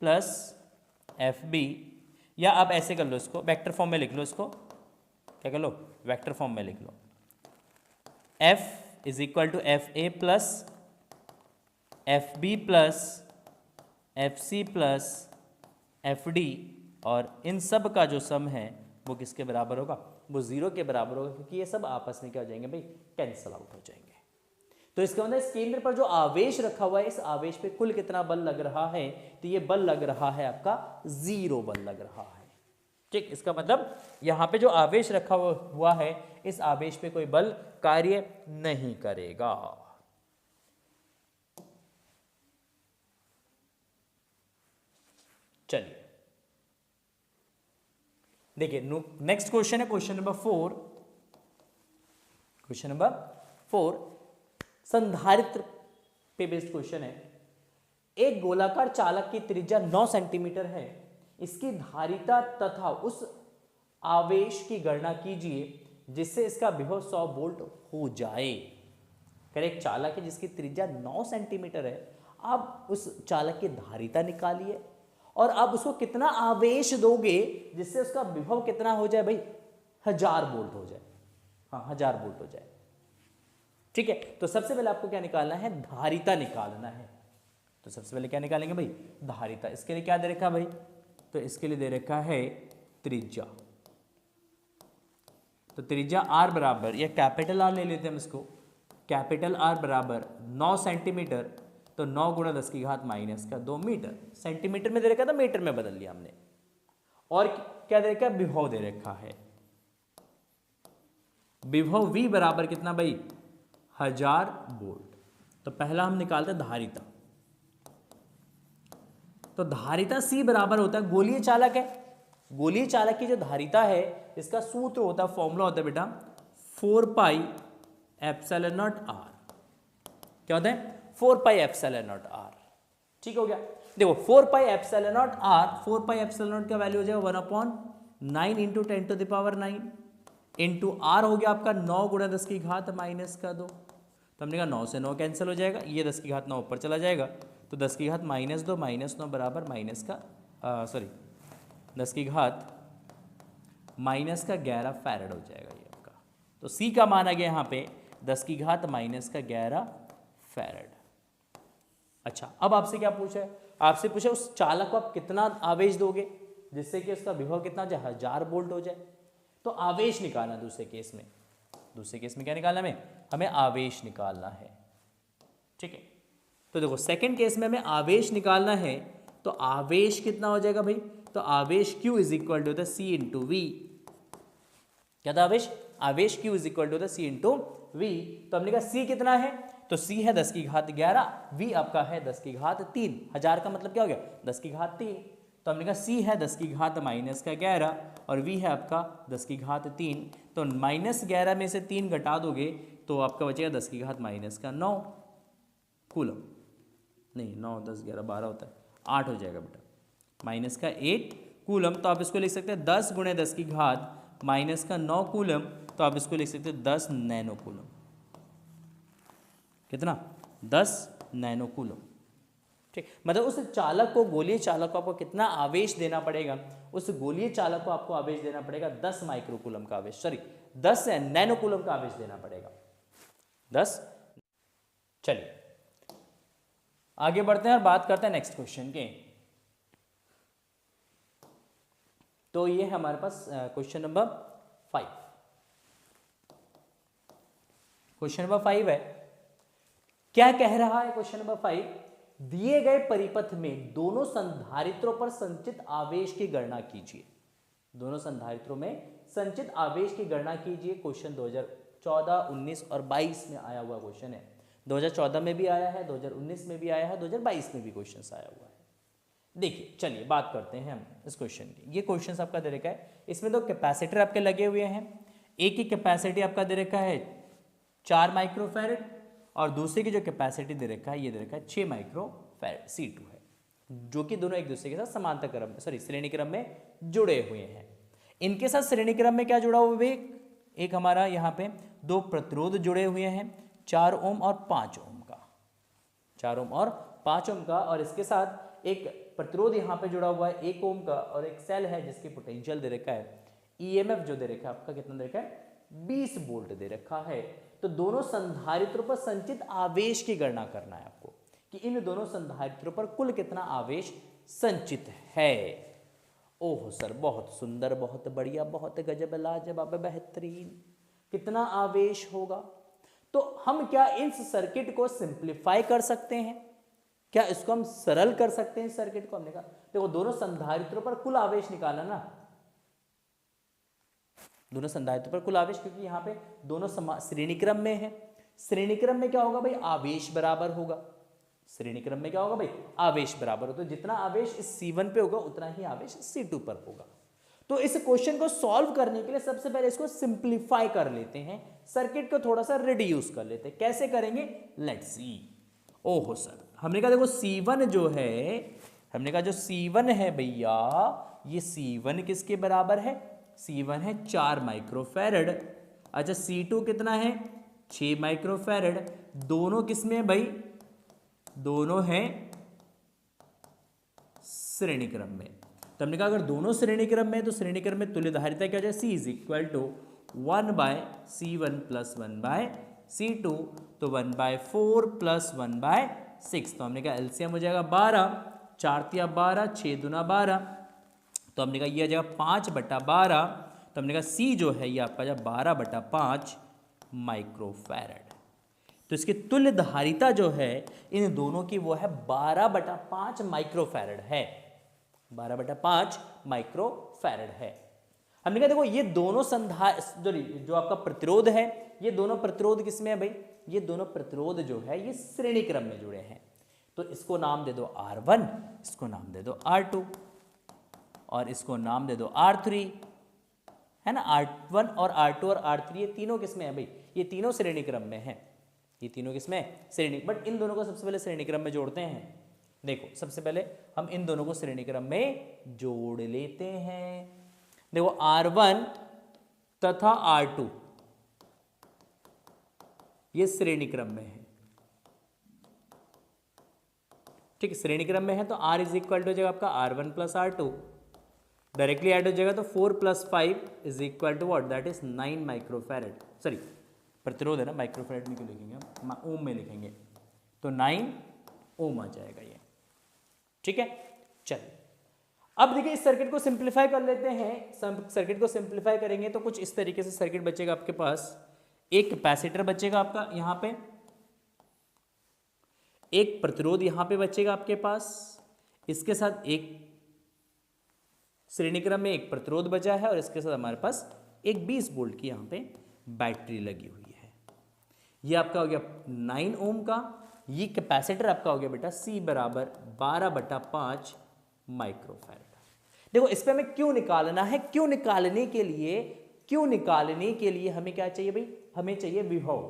plus F B, या आप ऐसे कर लो, इसको वेक्टर फॉर्म में लिख लो, इसको क्या कर लो, वेक्टर फॉर्म में लिख लो, F is equal to F A plus F B plus F C plus F D, और इन सब का जो सम है वो किसके बराबर होगा, वो जीरो के बराबर होगा, क्योंकि ये सब आपस में क्या हो जाएंगे भाई, कैंसल आउट हो जाएंगे। तो इसका मतलब इस केंद्र पर जो आवेश रखा हुआ है, इस आवेश पे कुल कितना बल लग रहा है, तो ये बल लग रहा है आपका जीरो बल लग रहा है, ठीक। इसका मतलब यहां पे जो आवेश रखा हुआ है, इस आवेश पे कोई बल कार्य नहीं करेगा। चलिए देखिए नेक्स्ट क्वेश्चन है क्वेश्चन नंबर 4। क्वेश्चन नंबर 4 संधारित्र पे बेस्ड क्वेश्चन है। एक गोलाकार चालक की त्रिज्या 9 सेंटीमीटर है, इसकी धारिता तथा उस आवेश की गणना कीजिए जिससे इसका विभव 100 वोल्ट हो जाए। एक चालक है जिसकी त्रिज्या 9 सेंटीमीटर है, आप उस चालक की धारिता निकालिए और आप उसको कितना आवेश दोगे जिससे उसका विभव कितना हो जाए भाई, 1000 वोल्ट हो जाए। हाँ 1000 वोल्ट हो जाए, ठीक है। तो सबसे पहले आपको क्या निकालना है, धारिता निकालना है। तो सबसे पहले क्या निकालेंगे भाई, धारिता। इसके लिए क्या दे रखा भाई, तो इसके लिए दे रखा है त्रिज्या। तो त्रिज्या आर बराबर, या कैपिटल आर ले लेते हैं हम इसको, कैपिटल आर बराबर 9 सेंटीमीटर, तो 9 गुणा 10 की घात माइनस का 2 मीटर। सेंटीमीटर में दे रखा था, मीटर में बदल लिया हमने। और क्या दे रखा है, विभव दे रखा है। विभव V बराबर कितना भाई, 1000 वोल्ट। तो पहला हम निकालते हैं धारिता। तो धारिता C बराबर होता है, गोलीय चालक है, गोलीय चालक की जो धारिता है इसका सूत्र होता है, फॉर्मूला होता है बेटा 4 पाई एप्सिलॉन नॉट आर। क्या होता है, 4 पाई एप्सिलॉन नॉट आर, ठीक हो गया। देखो 4 pi epsilon naught R, 4 pi epsilon naught का वैल्यू हो जाएगा 1/9 into 10 to the power 9 into R हो गया आपका 9 गुणा 10 की घात माइनस का 2। तो हमने कहा 9 से 9 कैंसिल हो जाएगा, ये 10 की घात 9 ऊपर चला जाएगा, तो 10 की घात माइनस 2 माइनस 9 बराबर माइनस का 10 की घात माइनस का 11 फैरड हो जाएगा ये आपका। तो सी का मान आ गया यहाँ पे 10 की घात माइनस का 11 फैरड। अच्छा अब आपसे क्या पूछा है, आपसे पूछा उस चालक को आप कितना आवेश दोगे जिससे कि उसका विभव कितना हो जाए, 1000 वोल्ट हो जाए। तो आवेश निकालना दूसरे केस में, दूसरे केस में क्या निकालना हमें आवेश निकालना है, ठीक है। तो देखो सेकंड केस में हमें आवेश निकालना है, तो आवेश कितना हो जाएगा भाई, तो आवेश Q is equal to the C into V. क्या था आवेश, आवेश Q is equal to the C into V. तो हमने कहा C कितना है, तो C है 10 की घात 11, V आपका है 10 की घात 3, 1000 का मतलब क्या हो गया 10 की घात 3। तो हमने कहा C है 10 की घात माइनस का 11 और V है आपका 10 की घात 3। तो माइनस 11 में से 3 घटा दोगे तो आपका बचेगा 10 की घात माइनस का 9 कूलम, नहीं 9 10 11 12 होता है, 8 हो जाएगा बेटा, माइनस का 8 कूलम। तो आप इसको लिख सकते हैं 10 गुणे 10 की घात माइनस का 9 कूलम। तो आप इसको लिख सकते हैं 10 नैनो कूलम। कितना, 10 नैनो कूलम, ठीक। मतलब उस चालक को, गोलीय चालक को आपको कितना आवेश देना पड़ेगा, उस गोलीय चालक को आपको आवेश देना पड़ेगा 10 माइक्रोकूलम का आवेश, सॉरी 10 नैनो कूलम का आवेश देना पड़ेगा, 10। चलिए आगे बढ़ते हैं और बात करते हैं नेक्स्ट क्वेश्चन के। तो ये है हमारे पास क्वेश्चन नंबर 5। क्वेश्चन नंबर 5 है, क्या कह रहा है क्वेश्चन नंबर 5? दिए गए परिपथ में दोनों संधारित्रों पर संचित आवेश की गणना कीजिए। दोनों संधारित्रों में संचित आवेश की गणना कीजिए। क्वेश्चन 2014, 19 और 22 में आया हुआ क्वेश्चन है। 2014 में भी आया है, 2019 में भी आया है, 2022 में भी क्वेश्चन आया हुआ है। देखिए चलिए बात करते हैं हम इस क्वेश्चन की। ये क्वेश्चन आपका दे रखा है, इसमें तो कैपेसिटर आपके लगे हुए हैं। एक की कैपेसिटी आपका दे रखा है 4 माइक्रोफैरड और दूसरे की जो कैपेसिटी दे रखा है ये दे रखा है 6 माइक्रोफैरड C2 है, जो कि दोनों एक दूसरे के साथ समांतर क्रम श्रेणी क्रम में जुड़े हुए हैं। इनके साथ श्रेणी क्रम में क्या जुड़ा हुआ है? एक हमारा यहाँ पे 2 प्रतिरोध जुड़े हुए हैं, 4 ओम और 5 ओम का, 4 ओम और 5 ओम का, और इसके साथ एक प्रतिरोध यहाँ पे जुड़ा हुआ है 1 ओम का, और एक सेल है जिसकी पोटेंशियल दे रखा है EMF जो दे रखा है आपका कितना दे रखा है 20 वोल्ट दे रखा है। तो दोनों संधारित्रों पर संचित आवेश की गणना करना है आपको कि इन दोनों संधारित्रों पर कुल कितना आवेश संचित है। ओह सर बहुत सुंदर, बहुत बढ़िया, बहुत गजब, लाजवाब, बेहतरीन, कितना आवेश होगा। तो हम क्या इस सर्किट को सिंप्लीफाई कर सकते हैं? क्या इसको हम सरल कर सकते हैं? इस सर्किट को हमने कहा देखो दोनों संधारित्रों पर कुल आवेश निकाला ना, दोनों संधारित्रों पर कुल आवेश, क्योंकि यहाँ पे दोनों श्रेणी क्रम में है। श्रेणी क्रम में क्या होगा भाई? आवेश बराबर होगा। श्रेणी क्रम में क्या होगा भाई? आवेश बराबर हो, तो जितना आवेश इस C1 पे होगा उतना ही आवेश C2 पर होगा। तो इस क्वेश्चन को सॉल्व करने के लिए सबसे पहले इसको सिंप्लीफाई कर लेते हैं, सर्किट को थोड़ा सा रिड्यूस कर लेते हैं। कैसे करेंगे? Let's see. ओहो सर हमने कहा देखो C1 जो है, हमने कहा जो C1 है भैया, ये C1 किसके बराबर है? C1 है 4 माइक्रोफैरड। अच्छा C2 कितना है? 6 माइक्रोफैरड। दोनों किसमें है भाई? दोनों हैं श्रेणी क्रम में। तो हमने कहा अगर दोनों श्रेणी क्रम में, तो श्रेणी क्रम में तुल्य धारिता क्या हो जाए? C is equal to 1/C1 plus 1/C2, तो 1/4 प्लस 1/6। तो हमने कहा एलसीएम हो जाएगा 12, 4 तिया 12, 6 दूना 12, तो हमने कहा ये आ जाएगा 5/12। तो हमने कहा C जो है ये आपका जब 12/5 माइक्रोफैरड। तो इसकी तुल्य धारिता जो है इन दोनों की वो है 12/5 माइक्रोफैरड है, 12/5 माइक्रोफैरड है। हमने कहा देखो ये दोनों जो आपका प्रतिरोध है, ये दोनों प्रतिरोध किसमें है भाई? ये दोनों प्रतिरोध जो है ये श्रेणी क्रम में जुड़े हैं। तो इसको नाम दे दो R1, इसको नाम दे दो R2 और इसको नाम दे दो R3, है ना। R1 और R2 और R3 ये तीनों किसमें है भाई? ये तीनों श्रेणी क्रम में है, ये तीनों किसमें? श्रेणी। बट इन दोनों को सबसे पहले श्रेणी क्रम में जोड़ते हैं। देखो सबसे पहले हम इन दोनों को श्रेणी क्रम में जोड़ लेते हैं। देखो R1 तथा R2 ये श्रेणी क्रम में है, ठीक है, श्रेणी क्रम में है। तो R इज इक्वल टू हो जाएगा आपका R1 plus R2, directly add हो जाएगा तो 4 + 5 is equal to what? That is 9 microfarad. Sorry प्रतिरोध है ना, माइक्रोफैरड में क्यों लिखेंगे हम? ओम में लिखेंगे, तो 9 ओम आ जाएगा ये, ठीक है। चलिए अब देखिए इस सर्किट को सिंप्लीफाई कर लेते हैं। सर्किट को सिंप्लीफाई करेंगे तो कुछ इस तरीके से सर्किट बचेगा आपके पास। एक कैपेसिटर बचेगा आपका यहाँ पे, एक प्रतिरोध यहाँ पे बचेगा आपके पास, इसके साथ एक श्रेणी क्रम में एक प्रतिरोध बचा है और इसके साथ हमारे पास एक 20 वोल्ट की यहाँ पे बैटरी लगी हुई है। ये आपका हो गया 9 ओम का। ये कैपेसिटर आपका हो गया बेटा C बराबर 12/5 माइक्रोफैरड। देखो इस पे हमें क्यों निकालना है? क्यों निकालने के लिए हमें क्या चाहिए भाई? हमें चाहिए विभव।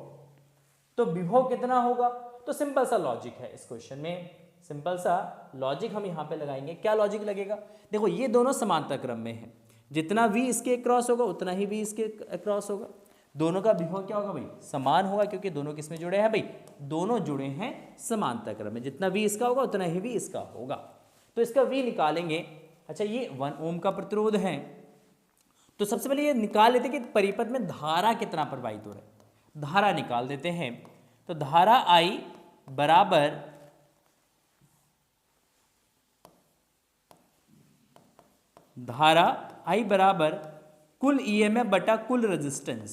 तो विभव कितना होगा? तो सिंपल सा लॉजिक है इस क्वेश्चन में, सिंपल सा लॉजिक हम यहाँ पे लगाएंगे। क्या लॉजिक लगेगा? देखो ये दोनों समांतर क्रम में है, जितना V इसके क्रॉस होगा उतना ही V इसके क्रॉस होगा। दोनों का विभव क्या होगा भाई? समान होगा, क्योंकि दोनों किसमें जुड़े हैं भाई? दोनों जुड़े हैं समांतर क्रम में। जितना V इसका होगा उतना ही V इसका होगा, तो इसका V निकालेंगे। अच्छा ये 1 ओम का प्रतिरोध है, तो सबसे पहले ये निकाल लेते हैं कि परिपथ में धारा कितना प्रवाहित हो रहा है। धारा निकाल देते हैं। तो धारा I बराबर धारा I बराबर कुल ईएमएफ बटा कुल रेजिस्टेंस।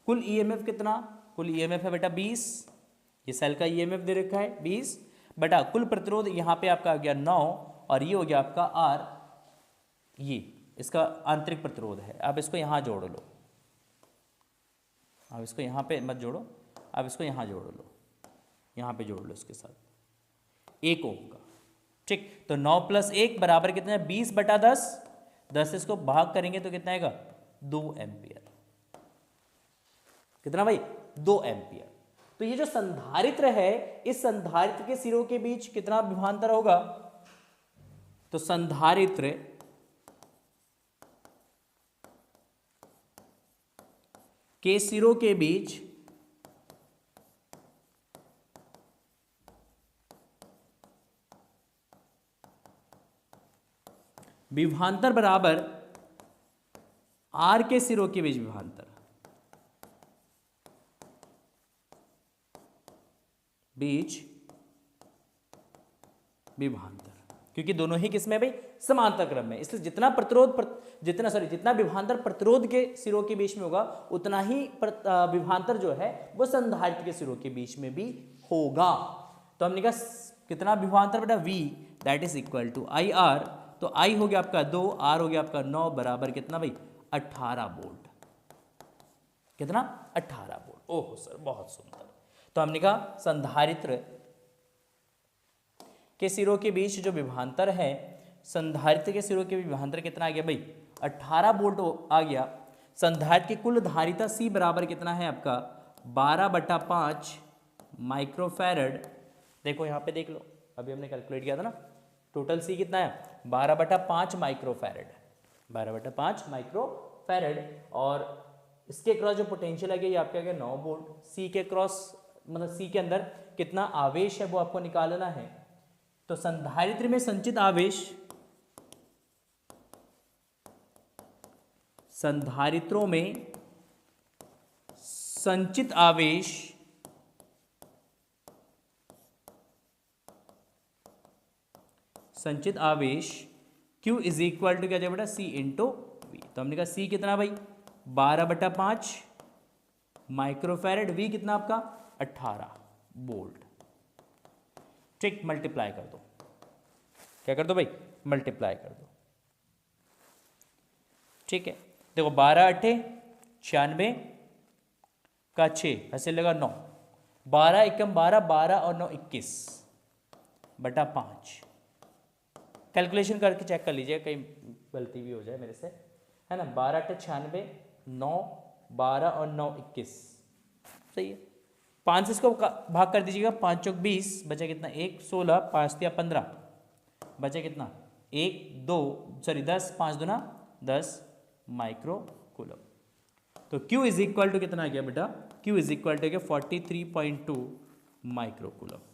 कुल ईएमएफ कितना, कुल ईएमएफ है बेटा 20, ये सेल का ईएमएफ दे रखा है 20 बटा कुल प्रतिरोध यहाँ पे आपका आ गया 9 और ये हो गया आपका R, ये इसका आंतरिक प्रतिरोध है। अब इसको यहाँ जोड़ लो, अब इसको यहाँ पे मत जोड़ो, अब इसको यहाँ जोड़ लो, यहाँ पे जोड़ लो इसके साथ 1 ओम का। ठीक, तो 9 + 1 बराबर कितना है 20 बटा 10, 10 इसको भाग करेंगे तो कितना आएगा 2 एम्पियर। कितना भाई 2 एम्पियर। तो ये जो संधारित्र है, इस संधारित्र के सिरों के बीच कितना विभवांतर होगा, तो संधारित्र के सिरों के बीच विभवांतर बराबर R के सिरों के बीच विभवांतर, विभवांतर, क्योंकि दोनों ही किसमें भाई समांतर क्रम में, इसलिए जितना जितना विभवांतर प्रतिरोध के सिरों के बीच में होगा उतना ही विभवांतर जो है वो संधारित्र के सिरों के बीच में भी होगा। तो हमने कहा कितना विभवांतर बेटा V, that is equal to IR। तो I हो गया आपका 2, R हो गया आपका 9 बराबर कितना भाई 18 वोल्ट। कितना 18 वोल्ट। ओहो सर बहुत सुंदर। तो हमने कहा संधारित्र के सिरों के बीच जो विभवांतर है, संधारित्र के सिरों के विभवांतर कितना आ गया भाई 18 वोल्ट आ गया। संधारित्र की कुल धारिता C बराबर कितना है आपका 12/5 माइक्रोफैरड। देखो यहाँ पे देख लो, अभी हमने कैलकुलेट किया था ना, टोटल C कितना है 12/5 माइक्रोफैरड, 12/5 माइक्रोफैरड। और इसके क्रॉस जो पोटेंशियल है ये आपका क्या 9 वोल्ट। C के क्रॉस मतलब C के अंदर कितना आवेश है वो आपको निकालना है। तो संधारित्र में संचित आवेश, संधारित्रों में संचित आवेश Q इज इक्वल टू क्या जाए बेटा C इंटू V। तो हमने कहा C कितना भाई 12/5 माइक्रोफैरड, V कितना आपका 18 वोल्ट। ठीक, मल्टीप्लाई कर दो, क्या कर दो भाई मल्टीप्लाई कर दो। ठीक है, देखो 12 × 8 96 का 6 ऐसे लगा 9, 12 × 12 12 और 9 21 बटा 5। कैलकुलेशन करके चेक कर लीजिए कहीं गलती भी हो जाए मेरे से, है ना। 12 × 8 96, 9 12 और 9 21, सही है। 5 से इसको भाग कर दीजिएगा, 5 चौक 20 बचा कितना 1 16, 5 या 15 बचा कितना 1 2 सॉरी 10, 5 दूना 10 माइक्रो कूलम। तो Q इज इक्वल टू कितना आ गया बेटा, Q is equal to 43.2 microcoulomb.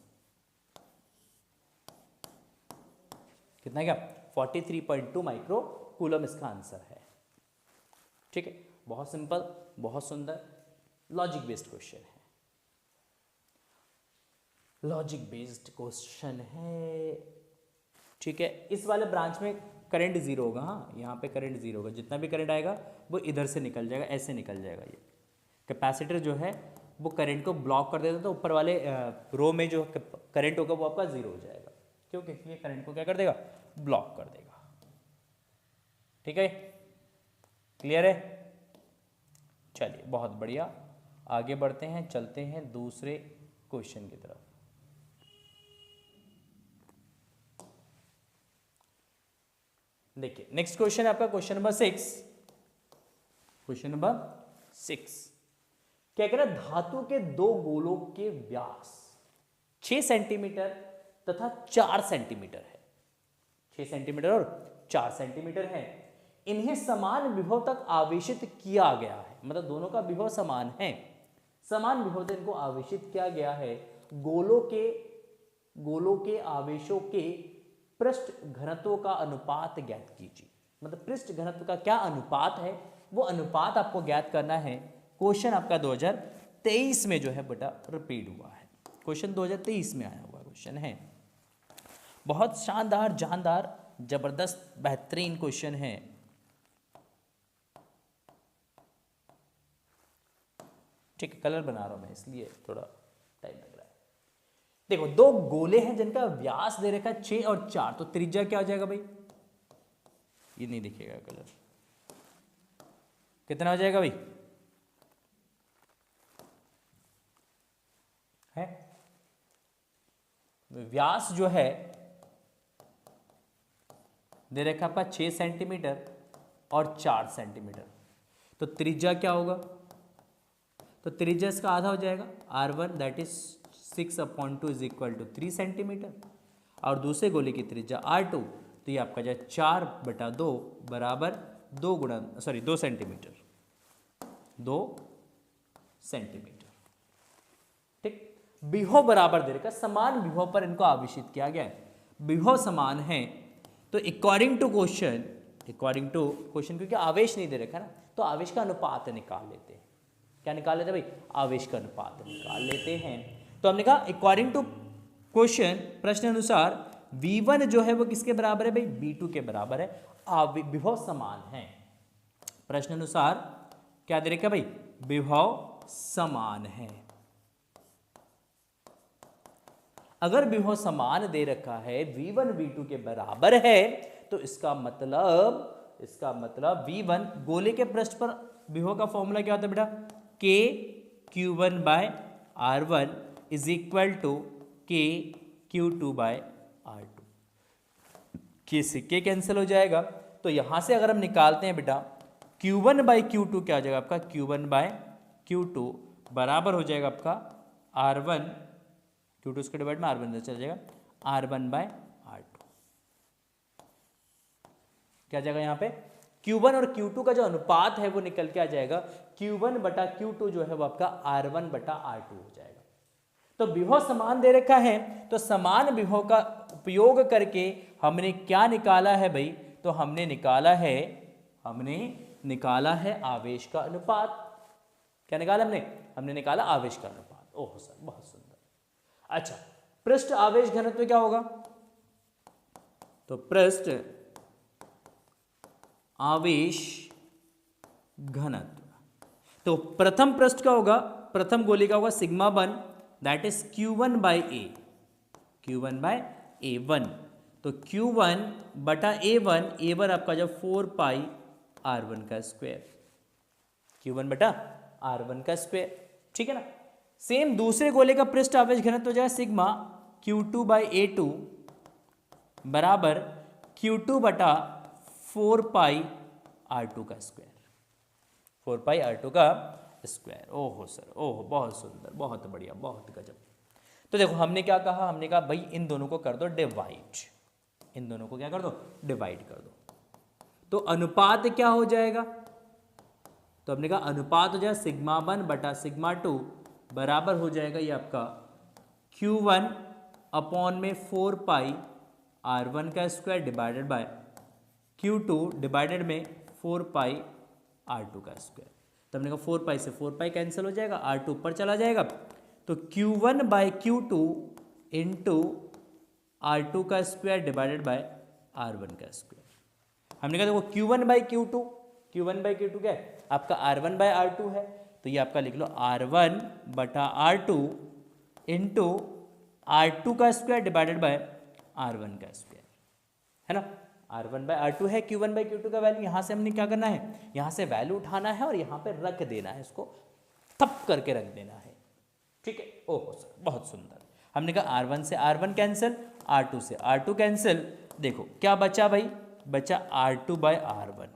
कितना क्या 43.2 माइक्रो कूलम इसका आंसर है। ठीक है, बहुत सिंपल, बहुत सुंदर, लॉजिक बेस्ड क्वेश्चन है, लॉजिक बेस्ड क्वेश्चन है। ठीक है, इस वाले ब्रांच में करंट जीरो होगा। हाँ, यहाँ पे करंट जीरो होगा, जितना भी करंट आएगा वो इधर से निकल जाएगा, ऐसे निकल जाएगा। ये कैपेसिटर जो है वो करंट को ब्लॉक कर देता है, तो ऊपर वाले रो में जो करंट होगा वो आपका जीरो हो जाएगा, क्योंकि ये करंट को क्या कर देगा ब्लॉक कर देगा। ठीक है, क्लियर है। चलिए बहुत बढ़िया, आगे बढ़ते हैं, चलते हैं दूसरे क्वेश्चन की तरफ। देखिए नेक्स्ट क्वेश्चन है आपका क्वेश्चन नंबर 6। क्वेश्चन नंबर 6 क्या कह रहा है, धातु के दो गोलों के व्यास 6 सेंटीमीटर तथा 4 सेंटीमीटर है। 6 सेंटीमीटर और 4 सेंटीमीटर है। इन्हें समान विभव तक आवेशित किया गया है, मतलब दोनों का विभव समान है, समान विभव तक इनको आवेशित किया गया है। गोलों के आवेशों के पृष्ठ घनत्व का अनुपात ज्ञात कीजिए। मतलब पृष्ठ घनत्व का क्या अनुपात है, वो अनुपात आपको ज्ञात करना है। क्वेश्चन आपका 2023 में जो है बेटा रिपीट हुआ है, क्वेश्चन 2023 में आया हुआ क्वेश्चन है। बहुत शानदार, जानदार, जबरदस्त, बेहतरीन क्वेश्चन है। ठीक है, कलर बना रहा हूं मैं इसलिए थोड़ा टाइम लग रहा है। देखो दो गोले हैं जिनका व्यास दे रखा है 6 और 4, तो त्रिज्या क्या हो जाएगा भाई, ये नहीं दिखेगा कलर, कितना हो जाएगा भाई, है व्यास जो है दे रखा आपका 6 सेंटीमीटर और 4 सेंटीमीटर, तो त्रिज्या क्या होगा, तो त्रिज्या इसका आधा हो जाएगा r1 that is 6/2 is equal to 3 centimetre, और दूसरे गोले की त्रिज्या r2, तो ये आपका जो 4/2 बराबर 2 सेंटीमीटर, 2 सेंटीमीटर। ठीक, विभव बराबर दे रखा, समान विभव पर इनको आवेशित किया गया है, विभव समान है, तो अकॉर्डिंग टू क्वेश्चन क्योंकि आवेश नहीं दे रखा ना, तो आवेश का अनुपात निकाल लेते हैं। क्या निकाल लेते हैं भाई, आवेश का अनुपात निकाल लेते हैं। तो हमने कहा अकॉर्डिंग टू क्वेश्चन, प्रश्न अनुसार V1 जो है वो किसके बराबर है भाई, V2 के बराबर है, विभव समान है। प्रश्न अनुसार क्या दे रखा भाई, विभव समान है। अगर विभव समान दे रखा है, V1 V2 के बराबर है, तो इसका मतलब V1 गोले के पृष्ठ पर विभव का फॉर्मूला क्या होता है बेटा, K Q1/R1 is equal to K Q2/R2। K से K कैंसिल हो जाएगा, तो यहां से अगर हम निकालते हैं बेटा Q1/Q2 क्या हो जाएगा आपका, Q1/Q2 बराबर हो जाएगा आपका R1, Q2 इसके डिवाइड में R1 चल जाएगा, R1/R2 क्या जाएगा यहाँ पे, Q1 और Q2 का जो अनुपात है वो निकल के आ जाएगा, Q1/Q2 जो है वो आपका R1/R2 हो जाएगा। तो विभव समान दे रखा है, तो समान विभव का उपयोग करके हमने क्या निकाला है भाई, तो हमने निकाला है आवेश का अनुपात। क्या निकाला हमने निकाला आवेश का अनुपात। ओह सर बहुत सुंदर। अच्छा, पृष्ठ आवेश घनत्व क्या होगा, तो पृष्ठ आवेश घनत्व, तो प्रथम पृष्ठ का होगा, प्रथम गोली का होगा σ1 दैट इज Q1/A1, तो Q1/A1 आपका जब 4πr1 का स्क्वायर, Q1/r1 का स्क्वायर, ठीक है ना। सेम दूसरे गोले का पृष्ठ आवेश घनत्व हो जाएगा सिग्मा Q2/A2 बराबर Q2/4πr2 का स्क्वायर, 4πr2 का स्क्वायर। ओहो सर, ओह बहुत सुंदर, बहुत बढ़िया, बहुत गजब। तो देखो हमने क्या कहा, हमने कहा भाई इन दोनों को कर दो डिवाइड, इन दोनों को क्या कर दो, डिवाइड कर दो, तो अनुपात क्या हो जाएगा, तो हमने कहा अनुपात हो जाएगा σ1/σ2 बराबर हो जाएगा ये आपका Q1/4πr1 का square divided bye Q2 divided में 4πr2 का स्क्वायर। तो हमने कहा 4π से 4π कैंसिल हो जाएगा, R2 ऊपर चला जाएगा, तो Q1/Q2 इंटू R2 का स्क्वायर डिवाइडेड बाय R1 का स्क्वायर। हमने कहा देखो Q1/Q2 क्या है आपका R1/R2 है, तो ये आपका लिख लो R1/R2 इंटू R2 का स्क्वायर डिवाइडेड बाय R1 का स्क्वायर, है ना। R1/R2 है, Q1/Q2 का वैल्यू, यहाँ से हमने क्या करना है, यहाँ से वैल्यू उठाना है और यहाँ पे रख देना है, इसको थप करके रख देना है, ठीक है। ओहो सर बहुत सुंदर। हमने कहा R1 से R1 कैंसिल, R2 से R2 कैंसिल, देखो क्या बचा भाई, बचा R2/R1।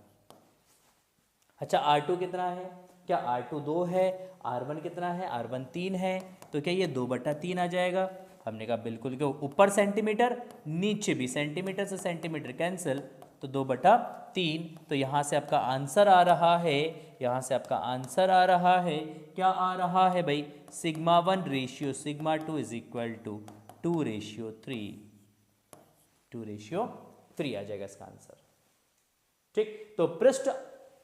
अच्छा R2 कितना है, क्या R2 2 है, R1 कितना है, R1 3 है, तो क्या ये 2/3 आ जाएगा। हमने कहा बिल्कुल, क्यों ऊपर सेंटीमीटर नीचे भी सेंटीमीटर से सेंटीमीटर कैंसिल, तो 2/3, तो यहाँ से आपका आंसर आ रहा है, यहाँ से आपका आंसर आ रहा है, क्या आ रहा है भाई, σ1/σ2 इज इक्वल टू 2/3, 2/3 आ जाएगा इसका आंसर, ठीक। तो पृष्ठ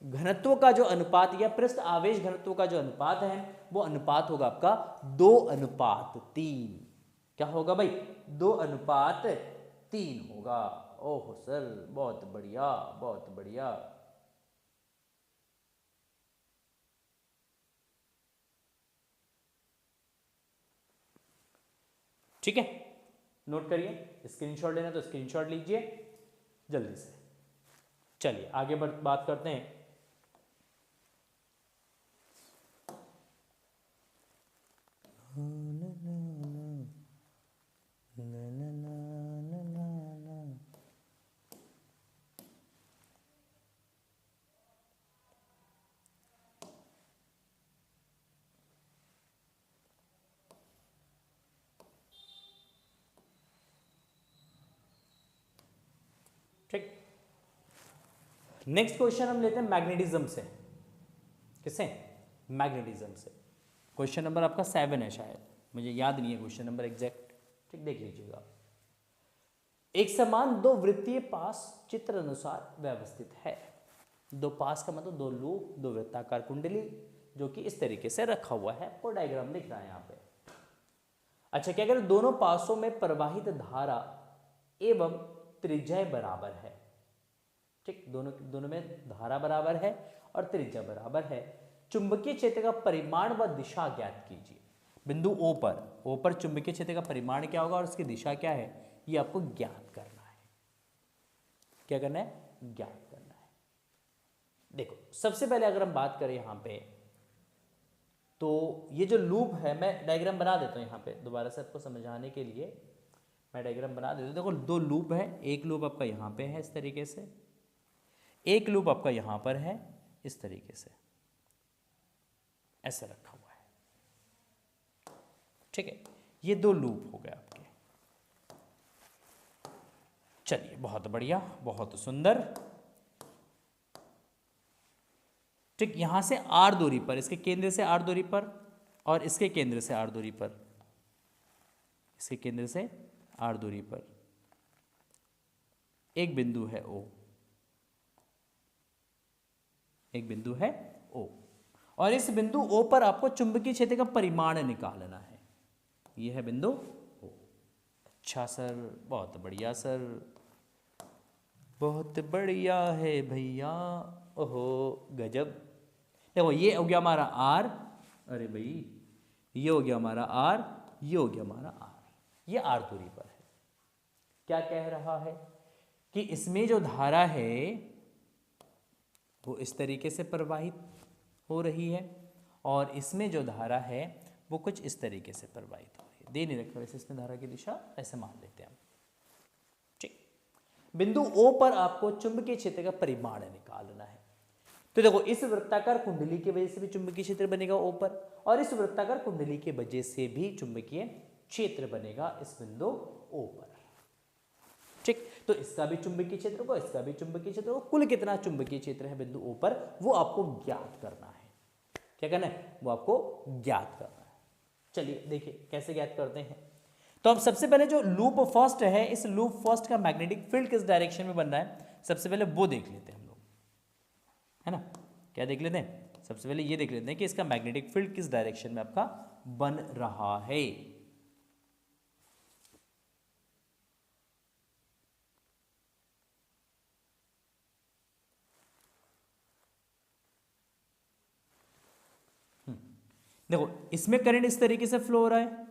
घनत्व का जो अनुपात या पृष्ठ आवेश घनत्व का जो अनुपात है वो अनुपात होगा आपका 2:3। क्या होगा भाई, 2:3 होगा। ओह सर बहुत बढ़िया, बहुत बढ़िया। ठीक है, नोट करिए, स्क्रीनशॉट लेना तो स्क्रीनशॉट लीजिए जल्दी से। चलिए आगे बात करते हैं। ठीक, नेक्स्ट क्वेश्चन हम लेते हैं मैग्नेटिज्म से। किससे? मैग्नेटिज्म से। क्वेश्चन नंबर आपका 7 है शायद, मुझे याद नहीं है क्वेश्चन नंबर एग्जैक्ट, ठीक देख लीजिएगा। एक समान दो वृत्तीय पास चित्र अनुसार व्यवस्थित है। दो पास का मतलब दो लूप, दो वृत्ताकार कुंडली, जो कि इस तरीके से रखा हुआ है, वो डायग्राम दिख रहा है यहाँ पे। अच्छा, क्या करें, दोनों पासों में प्रवाहित धारा एवं त्रिज्या बराबर है। ठीक, दोनों में धारा बराबर है और त्रिज्या बराबर है। चुंबकीय क्षेत्र का परिमाण व दिशा ज्ञात कीजिए। बिंदु ओ पर चुंबकीय क्षेत्र का परिमाण क्या होगा और उसकी दिशा क्या है, ये आपको ज्ञात करना है। क्या करना है? ज्ञात करना है। देखो, सबसे पहले अगर हम बात करें यहां पे, तो ये जो लूप है, मैं डायग्राम बना देता हूं यहां पे दोबारा से आपको समझाने के लिए, मैं डायग्राम बना देता हूं। देखो, दो लूप है, एक लूप आपका यहां पे है इस तरीके से, एक लूप आपका यहां पर है इस तरीके से, ऐसे रखा हुआ है। ठीक है, ये दो लूप हो गए आपके। चलिए, बहुत बढ़िया, बहुत सुंदर। ठीक, यहां से आर दूरी पर, इसके केंद्र से आर दूरी पर और इसके केंद्र से आर दूरी पर, इसके केंद्र से आर दूरी पर एक बिंदु है ओ, एक बिंदु है ओ, और इस बिंदु ओ पर आपको चुंबकीय क्षेत्र का परिमाण निकालना है। यह है बिंदु ओ। अच्छा सर, बहुत बढ़िया सर, बहुत बढ़िया है भैया, ओहो गजब। देखो, ये हो गया हमारा आर, अरे भाई ये हो गया हमारा आर, ये हो गया हमारा आर, ये आर दूरी पर है। क्या कह रहा है कि इसमें जो धारा है वो इस तरीके से प्रवाहित हो रही है और इसमें जो धारा है वो कुछ इस तरीके से प्रवाहित हो रही है। दे नहीं रखा वैसे इसमें धारा की दिशा, ऐसे मान लेते हैं हम। ठीक, बिंदु ओ पर आपको चुंबकीय क्षेत्र का परिमाण निकालना है। तो देखो, इस वृत्ताकार कुंडली की वजह से भी चुंबकीय क्षेत्र बनेगा ओ पर, और इस वृत्ताकार कुंडली की वजह से भी चुंबकीय क्षेत्र बनेगा इस बिंदु ओ पर। ठीक, तो इसका भी चुंबकीय क्षेत्र को, इसका भी चुंबकीय क्षेत्र को, कुल कितना चुंबकीय क्षेत्र है बिंदु ओ पर, वो आपको ज्ञात करना है। क्या करना है? वो आपको ज्ञात करना है। चलिए देखिए कैसे ज्ञात करते हैं। तो अब सबसे पहले जो लूप फर्स्ट है, इस लूप फर्स्ट का मैग्नेटिक फील्ड किस डायरेक्शन में बन रहा है, सबसे पहले वो देख लेते हैं हम लोग, है ना। क्या देख लेते हैं? सबसे पहले ये देख लेते हैं कि इसका मैग्नेटिक फील्ड किस डायरेक्शन में आपका बन रहा है। देखो, इसमें करंट इस तरीके से फ्लो हो रहा है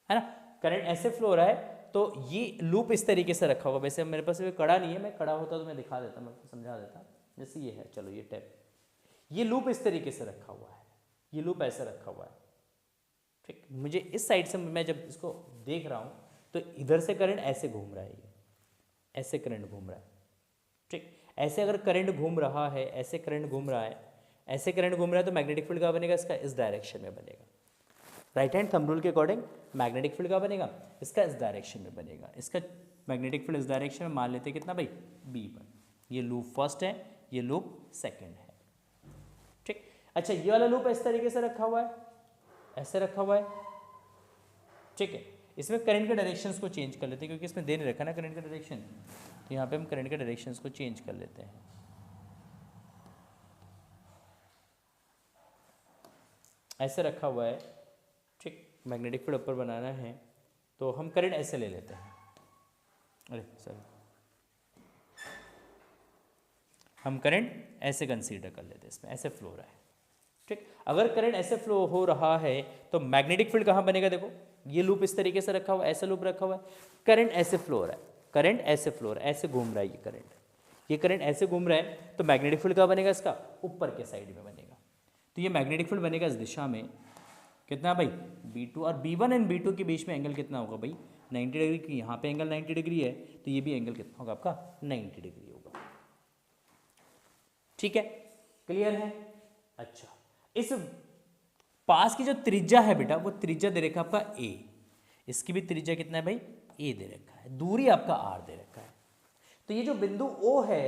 ना, करंट ऐसे फ्लो हो रहा है, तो ये लूप इस तरीके से रखा हुआ। वैसे मेरे पास कड़ा नहीं है, मैं कड़ा होता तो मैं दिखा देता, मैं समझा देता। जैसे ये है, चलो ये टैप, ये लूप इस तरीके से रखा हुआ है, ये लूप ऐसे रखा हुआ है। ठीक, मुझे इस साइड से, मैं जब इसको देख रहा हूँ तो इधर से करंट ऐसे घूम रहा है, ये ऐसे करंट घूम रहा है। ठीक, ऐसे अगर करंट घूम रहा है, ऐसे करंट घूम रहा है, ऐसे करंट घूम रहा है, तो मैग्नेटिक फील्ड का बनेगा इसका इस डायरेक्शन में बनेगा। राइट हैंड थंब रूल के अकॉर्डिंग मैग्नेटिक फील्ड का बनेगा इसका इस डायरेक्शन में बनेगा। इसका मैग्नेटिक फील्ड इस डायरेक्शन में मान लेते हैं कितना भाई, बी पर। ये लूप फर्स्ट है, ये लूप सेकंड है। ठीक, अच्छा ये वाला लूप इस तरीके से रखा हुआ है, ऐसे रखा हुआ है। ठीक है, इसमें करंट के डायरेक्शंस को चेंज कर लेते हैं, क्योंकि इसमें दे नहीं रखा ना करंट का डायरेक्शन। यहाँ पे हम करंट के डायरेक्शंस को चेंज कर लेते हैं। ऐसे रखा हुआ है। ठीक, मैग्नेटिक फील्ड ऊपर बनाना है तो हम करंट ऐसे ले लेते हैं। अरे सॉरी, हम करंट ऐसे कंसीडर कर लेते हैं, इसमें ऐसे फ्लो हो रहा है। ठीक, अगर करंट ऐसे फ्लो हो रहा है तो मैग्नेटिक फील्ड कहाँ बनेगा, देखो ये लूप इस तरीके से रखा हुआ है, ऐसा लूप रखा हुआ है, करंट ऐसे फ्लो हो रहा है, करंट ऐसे फ्लो हो रहा है, ऐसे घूम रहा है ये करंट ऐसे घूम रहा है, तो मैग्नेटिक फील्ड कहाँ बनेगा इसका, ऊपर के साइड में बनेगा। तो ये मैग्नेटिक फील्ड बनेगा इस दिशा में, कितना भाई B2, और B1 एंड B2 के बीच में एंगल कितना होगा भाई 90 डिग्री की, यहाँ पे एंगल 90 डिग्री है, तो ये भी एंगल कितना होगा आपका 90 डिग्री होगा। ठीक है, क्लियर है। अच्छा, इस पास की जो त्रिज्या है बेटा, वो त्रिज्या दे रखा है आपका A, इसकी भी त्रिज्या कितना है भाई A दे रखा है, दूरी आपका R दे रखा है। तो ये जो बिंदु O है,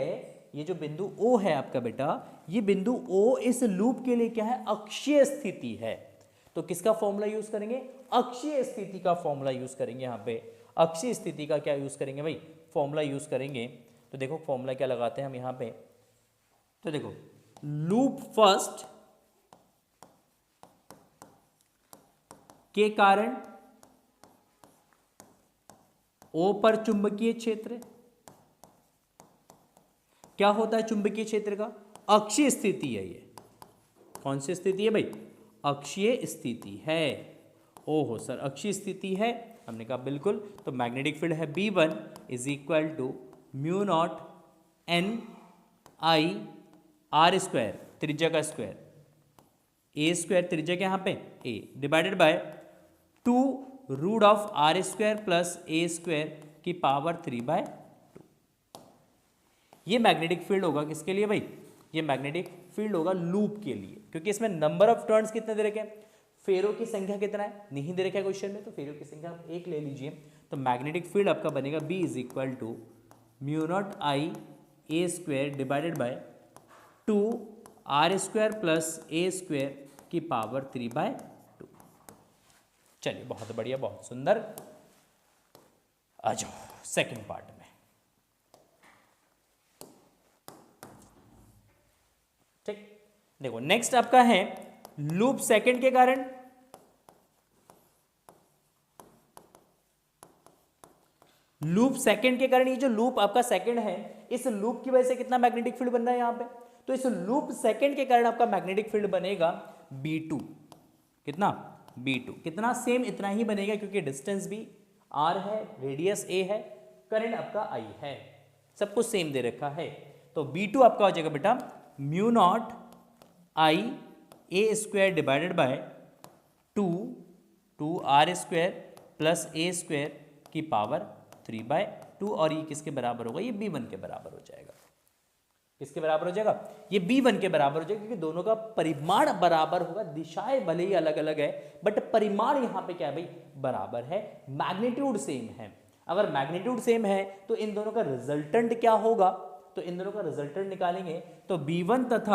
ये जो बिंदु O है आपका बेटा, ये बिंदु O इस लूप के लिए क्या है, अक्षीय स्थिति है। तो किसका फॉर्मूला यूज करेंगे, अक्षीय स्थिति का फॉर्मूला यूज करेंगे। यहाँ पे अक्षीय स्थिति का क्या यूज करेंगे भाई, फॉर्मूला यूज करेंगे। तो देखो फॉर्मूला क्या लगाते हैं हम यहाँ पे, तो देखो लूप फर्स्ट के कारण O पर चुंबकीय क्षेत्र क्या होता है, चुंबकीय क्षेत्र का अक्षीय स्थिति है। ये कौन सी स्थिति है भाई, अक्षीय स्थिति है। ओहो सर अक्षीय स्थिति है, हमने कहा बिल्कुल। तो मैग्नेटिक फील्ड है B1 is equal to mu naught N I R square, त्रिज्या का स्क्वायर, A स्क्वायर त्रिज्या के यहाँ पे A, divided by 2 root of R square plus A square की पावर 3/2। ये मैग्नेटिक फील्ड होगा किसके लिए भाई, ये मैग्नेटिक फील्ड होगा लूप के लिए, क्योंकि इसमें नंबर ऑफ टर्न्स कितने दे रखे हैं, फेरों की संख्या कितना है नहीं दे रखा है क्वेश्चन में, तो फेरों की संख्या आप 1 ले लीजिए। तो मैग्नेटिक फील्ड आपका बनेगा B is equal to mu naught I A square divided by 2 R square plus A square की पावर 3/2। चलिए बहुत बढ़िया, बहुत सुंदर। आ जाओ सेकेंड पार्ट में। ठीक, देखो नेक्स्ट आपका है लूप सेकंड के कारण, लूप सेकंड के कारण, ये जो लूप आपका सेकंड है, इस लूप की वजह से कितना मैग्नेटिक फील्ड बन रहा है यहां पे, तो इस लूप सेकंड के कारण आपका मैग्नेटिक फील्ड बनेगा B2, कितना B2, कितना सेम इतना ही बनेगा, क्योंकि डिस्टेंस भी R है, रेडियस A है, करंट आपका I है, सब कुछ सेम दे रखा है। तो B2 आपका हो जाएगा बेटा mu naught I A square divided by 2 R square plus A square की पावर 3/2, और ये किसके बराबर होगा, ये B1 के बराबर हो जाएगा। किसके बराबर हो जाएगा, ये B1 के बराबर हो जाएगा, क्योंकि दोनों का परिमाण बराबर होगा, दिशाएं भले ही अलग अलग है बट परिमाण यहाँ पे क्या है भाई, बराबर है, मैग्नीट्यूड सेम है। अगर मैग्नीट्यूड सेम है तो इन दोनों का रिजल्टेंट क्या होगा, तो इन दोनों का रिजल्टेंट निकालेंगे तो B1 तथा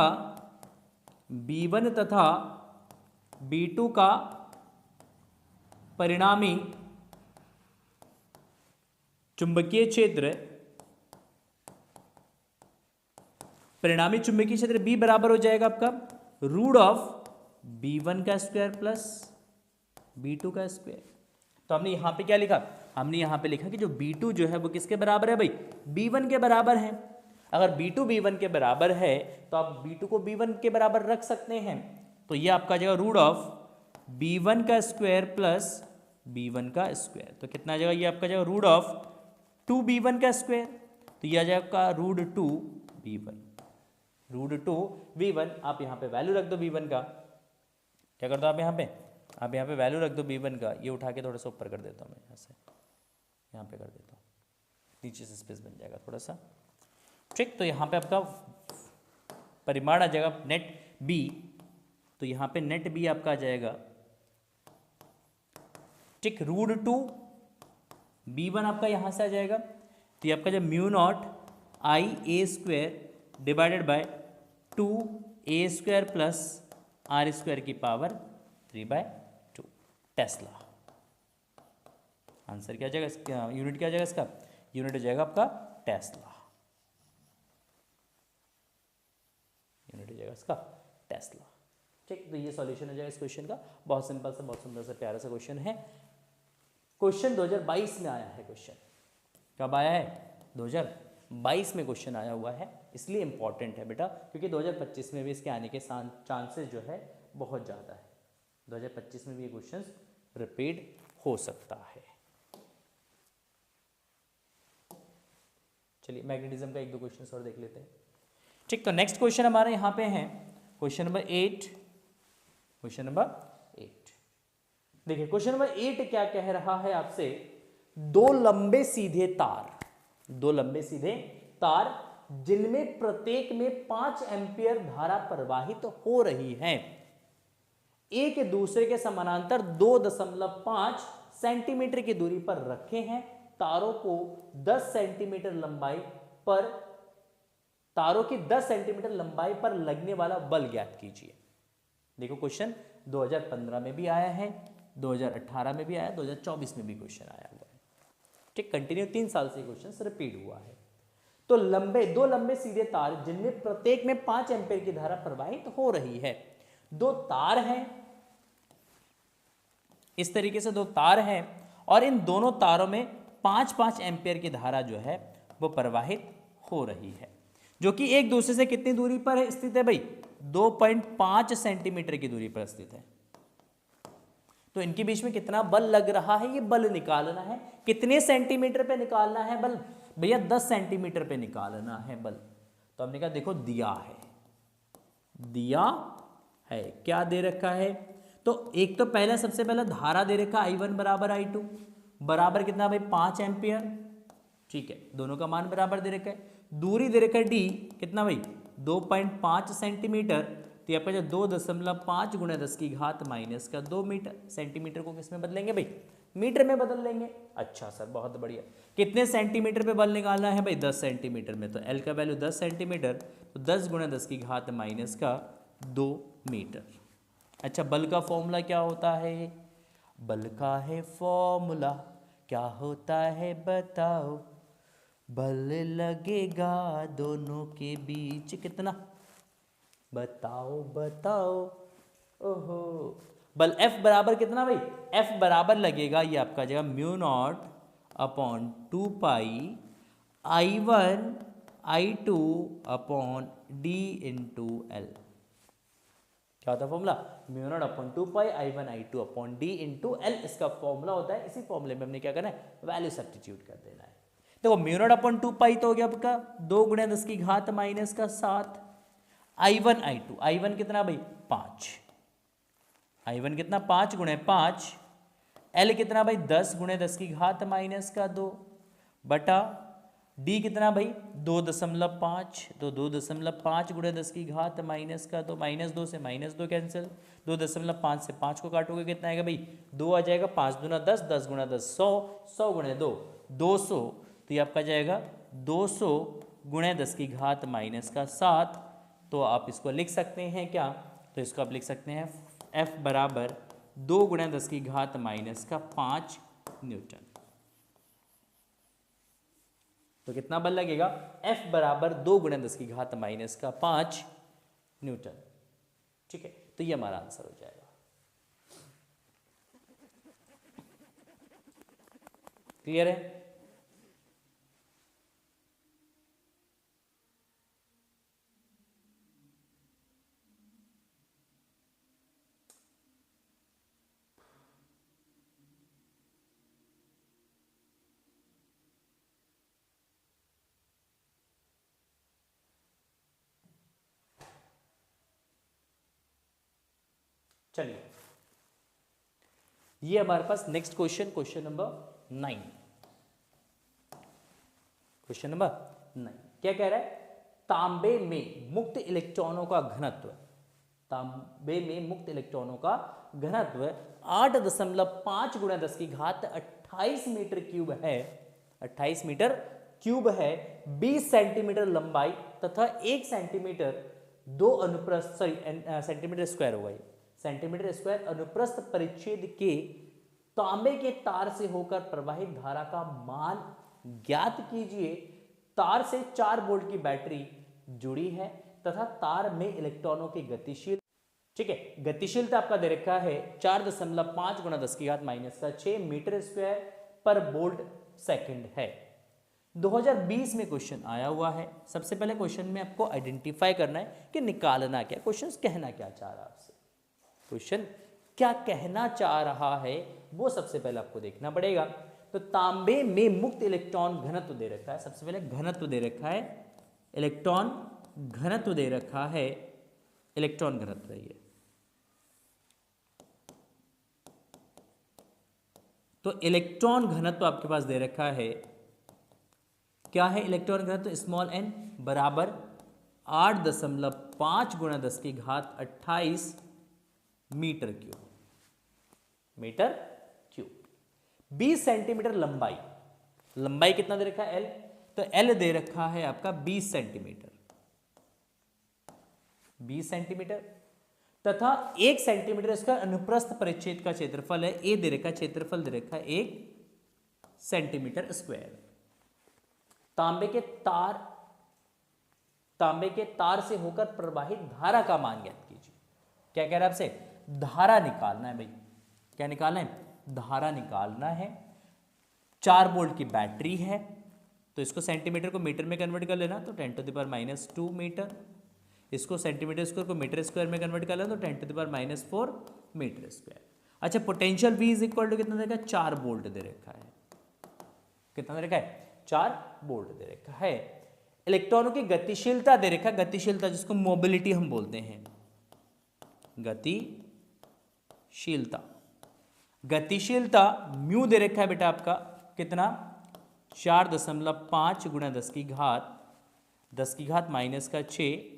B2 का परिणामी चुंबकीय क्षेत्र, परिणामी चुंबकीय क्षेत्र B बराबर हो जाएगा आपका रूट ऑफ B1 का स्क्वायर प्लस B2 का स्क्वायर। तो हमने यहां पे क्या लिखा, हमने यहां पे लिखा कि जो B2 जो है वो किसके बराबर है भाई, B1 के बराबर है। अगर B2 B1 के बराबर है तो आप B2 को B1 के बराबर रख सकते हैं, तो ये आपका आ जाएगा रूट ऑफ B1 का स्क्वायर प्लस B1 का स्क्वायर। तो कितना आ जाएगा, ये आपका जाएगा रूट ऑफ 2B1 का स्क्वायर, तो ये आ जाएगा आपका रूट 2B1, रूट 2B1। आप यहाँ पे वैल्यू रख दो B1 का, क्या कर दो आप यहाँ पे वैल्यू रख दो B1 का। ये उठा के थोड़ा सा ऊपर कर देता हूँ मैं, यहाँ से यहाँ पे कर देता हूँ, नीचे से स्पेस बन जाएगा थोड़ा सा। ठीक, तो यहाँ पे आपका परिमाण आ जाएगा नेट B, तो यहाँ पे नेट B आपका आ जाएगा ठीक रूट 2B1 आपका यहाँ से आ जाएगा, तो ये आपका जब mu naught I A square divided bye 2A square plus R square की पावर 3/2 टेस्ला। आंसर क्या आ जाएगा, यूनिट क्या आ जाएगा इसका, यूनिट हो जाएगा आपका टेस्ला, यूनिट हो जाएगा इसका टेस्ला। ठीक, तो ये सॉल्यूशन हो जाएगा इस क्वेश्चन का। बहुत सिंपल सा, बहुत सुंदर सा, प्यारा सा क्वेश्चन है। क्वेश्चन 2022 में आया है, क्वेश्चन कब आया है, 2022 में क्वेश्चन आया हुआ है, इसलिए इंपॉर्टेंट है बेटा, क्योंकि 2025 में भी इसके आने के चांसेस जो है बहुत ज़्यादा है। 2025 में भी ये क्वेश्चन रिपीट हो सकता है। चलिए मैग्नेटिज्म का एक दो क्वेश्चन और देख लेते हैं। ठीक, तो नेक्स्ट क्वेश्चन हमारे यहाँ पे है क्वेश्चन नंबर 8। क्वेश्चन नंबर 8 देखिए, क्वेश्चन नंबर 8 क्या कह रहा है आपसे, दो लंबे सीधे तार जिनमें प्रत्येक में 5 एम्पियर धारा प्रवाहित हो रही है, एक दूसरे के समानांतर 2.5 सेंटीमीटर की दूरी पर रखे हैं। तारों को 10 सेंटीमीटर लंबाई पर तारों की 10 सेंटीमीटर लंबाई पर लगने वाला बल ज्ञात कीजिए। देखो क्वेश्चन 2015 में भी आया है, 2018 में भी आया, 2024 में भी क्वेश्चन आया हुआ है। ठीक, कंटिन्यू 3 साल से क्वेश्चन रिपीट हुआ है। तो दो लंबे सीधे तार जिनमें प्रत्येक में 5 एम्पीयर की धारा प्रवाहित हो रही है। दो तार हैं, इस तरीके से दो तार हैं और इन दोनों तारों में 5-5 एम्पीयर की धारा जो है वो प्रवाहित हो रही है, जो कि एक दूसरे से कितनी दूरी पर स्थित है भाई, 2.5 सेंटीमीटर की दूरी पर स्थित है। तो इनके बीच में कितना बल लग रहा है, ये बल निकालना है। कितने सेंटीमीटर पे निकालना है बल भैया, 10 सेंटीमीटर पे निकालना है बल। तो हमने कहा देखो दिया है क्या दे रखा है, तो एक तो पहला सबसे पहला धारा दे रखा I1 बराबर I2 बराबर कितना भाई 5 एम्पियर। ठीक है, दोनों का मान बराबर दे रखा है। दूरी दे रखा है D कितना भाई 2.5 सेंटीमीटर, तो यहाँ पर 2.5 गुणा 10 की घात माइनस का 2 मीटर। सेंटीमीटर को किस में बदलेंगे भाई, मीटर में बदल लेंगे। अच्छा सर बहुत बढ़िया। कितने सेंटीमीटर पे बल निकालना है भाई, 10 सेंटीमीटर में, तो L का वैल्यू 10 सेंटीमीटर, तो 10 गुणा 10 की घात माइनस का 2 मीटर। अच्छा, बल का फॉर्मूला क्या होता है, बल का है फॉर्मूला क्या होता है बताओ, बल लगेगा दोनों के बीच कितना, बताओ बताओ। ओहो, बल F बराबर कितना भाई, F बराबर लगेगा, ये आपका जाएगा μ0/2π I1 I2 upon D into L। क्या होता है formula, μ0/2π I1 I2 upon D into L, इसका फॉर्मूला होता है। इसी फॉर्मूले में हमने क्या करना है, वैल्यू सब्स्टिट्यूट कर देना है। देखो μ0/2π तो हो गया आपका 2 गुणा 10 की घात माइनस का 7, I1 I2, I1 कितना भाई 5, I1 कितना 5 गुणे 5, L कितना भाई 10 गुणे 10 की घात माइनस का 2 बटा D कितना भाई 2.5, तो 2.5 गुणे 10 की घात माइनस का 2, -2 से -2 कैंसिल, 2.5 से 5 को काटोगे कितना आएगा भाई 2 आ जाएगा, 5 दूना 10, 10 गुणा 10 100, 100 गुणे 2 200, तो ये आपका जाएगा 200 गुणे 10 की घात माइनस का 7। तो आप इसको लिख सकते हैं क्या, तो इसको आप लिख सकते हैं F बराबर 2 गुणा 10 की घात माइनस का 5 न्यूटन। तो कितना बल लगेगा, F बराबर 2 गुणा 10 की घात माइनस का 5 न्यूटन। ठीक है, तो ये हमारा आंसर हो जाएगा। क्लियर है, चलिए ये हमारे पास next question, question number 9। Question number 9 क्या कह रहा है, तांबे में मुक्त इलेक्ट्रॉनों का घनत्व, तांबे में मुक्त इलेक्ट्रॉनों का घनत्व 8.5 गुणा 10 की घात 28 मीटर क्यूब है, 28 मीटर क्यूब है, 20 सेंटीमीटर लंबाई तथा 1 सेंटीमीटर 2 अनुप्रस्थ सेंटीमीटर स्क्वायर होगा, सेंटीमीटर स्क्वायर अनुप्रस्थ परिच्छेद के तांबे के तार से होकर प्रवाहित धारा का मान ज्ञात कीजिए। तार से 4 वोल्ट की बैटरी जुड़ी है तथा तार में इलेक्ट्रॉनों की गतिशील, ठीक है, गतिशीलता आपका दे रखा है 4.5 गुणा 10 की घात माइनस का 6 मीटर स्क्वायर पर वोल्ट सेकंड है। 2020 में क्वेश्चन आया हुआ है। सबसे पहले क्वेश्चन में आपको आइडेंटिफाई करना है कि निकालना क्या, क्वेश्चन कहना क्या चाह रहा है आपसे। क्वेश्चन क्या कहना चाह रहा है वो सबसे पहले आपको देखना पड़ेगा। तो तांबे में मुक्त इलेक्ट्रॉन घनत्व दे रखा है, सबसे पहले घनत्व दे रखा है, इलेक्ट्रॉन घनत्व दे रखा है, इलेक्ट्रॉन घनत्व है ये। तो इलेक्ट्रॉन घनत्व आपके पास दे रखा है, क्या है इलेक्ट्रॉन घनत्व, स्मॉल n बराबर 8.5 गुणा 10 की घात 28 metre cube, metre cube. 20 centimetre लंबाई, लंबाई कितना दे रखा है L, तो L दे रखा है आपका 20 सेंटीमीटर, 20 सेंटीमीटर, तथा 1 सेंटीमीटर इसका अनुप्रस्थ परिच्छेद का क्षेत्रफल है, ए दे रखा है, क्षेत्रफल दे रखा है 1 सेंटीमीटर स्क्वायर। तांबे के तार से होकर प्रवाहित धारा का मान ज्ञात कीजिए। क्या कह रहा है आपसे, धारा निकालना है भाई, क्या निकालना है, धारा निकालना है। 4 वोल्ट की बैटरी है, तो इसको सेंटीमीटर को मीटर में कन्वर्ट कर लेना, तो 10⁻² मीटर, इसको सेंटीमीटर स्क्वायर को मीटर स्क्वायर में कन्वर्ट कर लेना, तो 10⁻⁴ मीटर स्क्वायर। अच्छा, potential V is equal to कितना दे रखा है, 4 वोल्ट दे रखा है, कितना दे रखा है, 4 वोल्ट दे रखा है। इलेक्ट्रॉनों की गतिशीलता दे रखा है, गतिशीलता जिसको मोबिलिटी हम बोलते हैं, गतिशीलता, गतिशीलता म्यू दे रखा है बेटा आपका कितना, 4.5 गुणा 10 की घात -6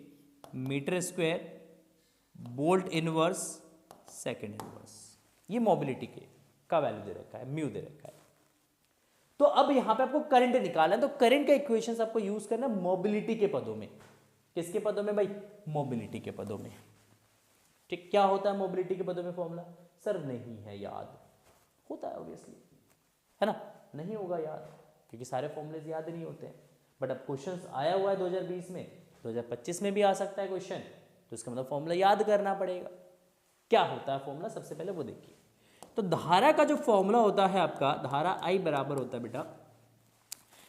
metre square volt inverse second inverse. ये मोबिलिटी का वैल्यू दे रखा है, म्यू दे रखा है। तो अब यहां पे आपको करंट निकालना है, तो करंट का इक्वेशंस आपको यूज करना है मोबिलिटी के पदों में। किसके पदों में भाई, मोबिलिटी के पदों में। ठीक, क्या होता है मोबिलिटी के पदों में फॉर्मूला, सर नहीं है याद, होता है ऑब्वियसली, है ना, नहीं होगा याद क्योंकि सारे फॉर्मूलेज याद नहीं होते हैं, बट अब क्वेश्चंस आया हुआ है 2020 में, 2025 में भी आ सकता है क्वेश्चन, तो इसका मतलब फॉर्मूला याद करना पड़ेगा। क्या होता है फॉर्मूला, सबसे पहले वो देखिए। तो धारा का जो फॉर्मूला होता है आपका, धारा I बराबर होता है बेटा,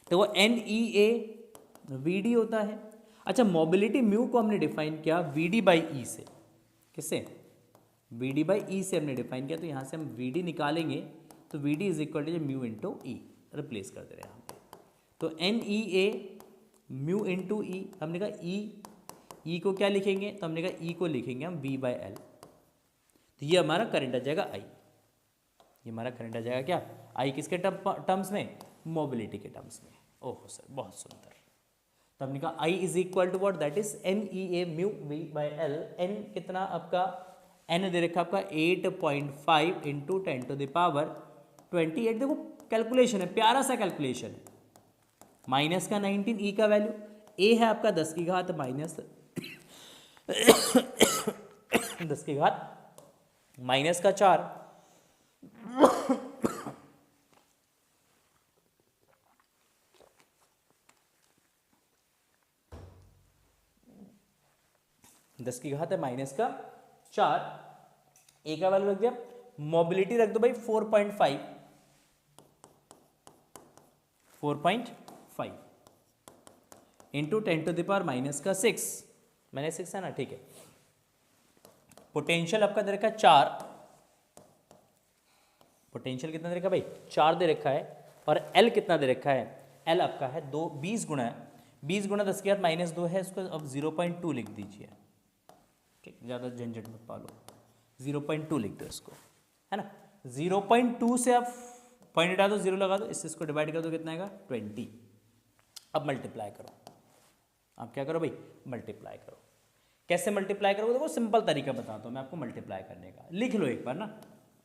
तो वो NEA VD होता है। अच्छा, मोबिलिटी म्यू को हमने डिफाइन किया VD/E से, किससे, VD/E से हमने डिफाइन किया, तो यहाँ से हम VD निकालेंगे, तो VD is equal to mu into E, replace कर दे रहे हैं यहाँ पे। तो NEA म्यू इंटू E, हमने कहा E को क्या लिखेंगे, तो हमने कहा E को लिखेंगे हम V/L, तो ये हमारा करंट आ जाएगा I, ये हमारा करंट आ जाएगा क्या, I किसके टर्म्स में, मोबिलिटी के टर्म्स में। ओहो सर, बहुत सुंदर। तो हमने कहा I is equal to what, that is NEA mu V/L। N कितना आपका, N दे रखा आपका 8.5 इंटू 10⁻28। देखो कैलकुलेशन है, प्यारा सा कैलकुलेशन है, माइनस का 19, E का वैल्यू, A है आपका 10 की घात -10 की घात -4, दस की घात है -4, A का वैल्यू रख दिया, मोबिलिटी रख दो भाई 4.5 इंटू 10⁻⁻6, मैंने 6 है ना, ठीक है। पोटेंशियल आपका दे रखा है 4, पोटेंशियल कितना दे रखा है भाई, 4 दे रखा है, और L कितना दे रखा है, L आपका है 20 गुणा 10 की घात -2 है, इसको अब 0.2 लिख दीजिए, ठीक, ज़्यादा झंझट मत पालो, 0.2 लिख दो इसको, है ना। 0.2 से आप पॉइंट हटा दो, 0 लगा दो, इसको डिवाइड कर दो, कितना आएगा 20। अब मल्टीप्लाई करो, आप क्या करो भाई, मल्टीप्लाई करो। कैसे मल्टीप्लाई करोगे, देखो सिंपल तरीका बताता हूँ मैं आपको मल्टीप्लाई करने का, लिख लो एक बार ना,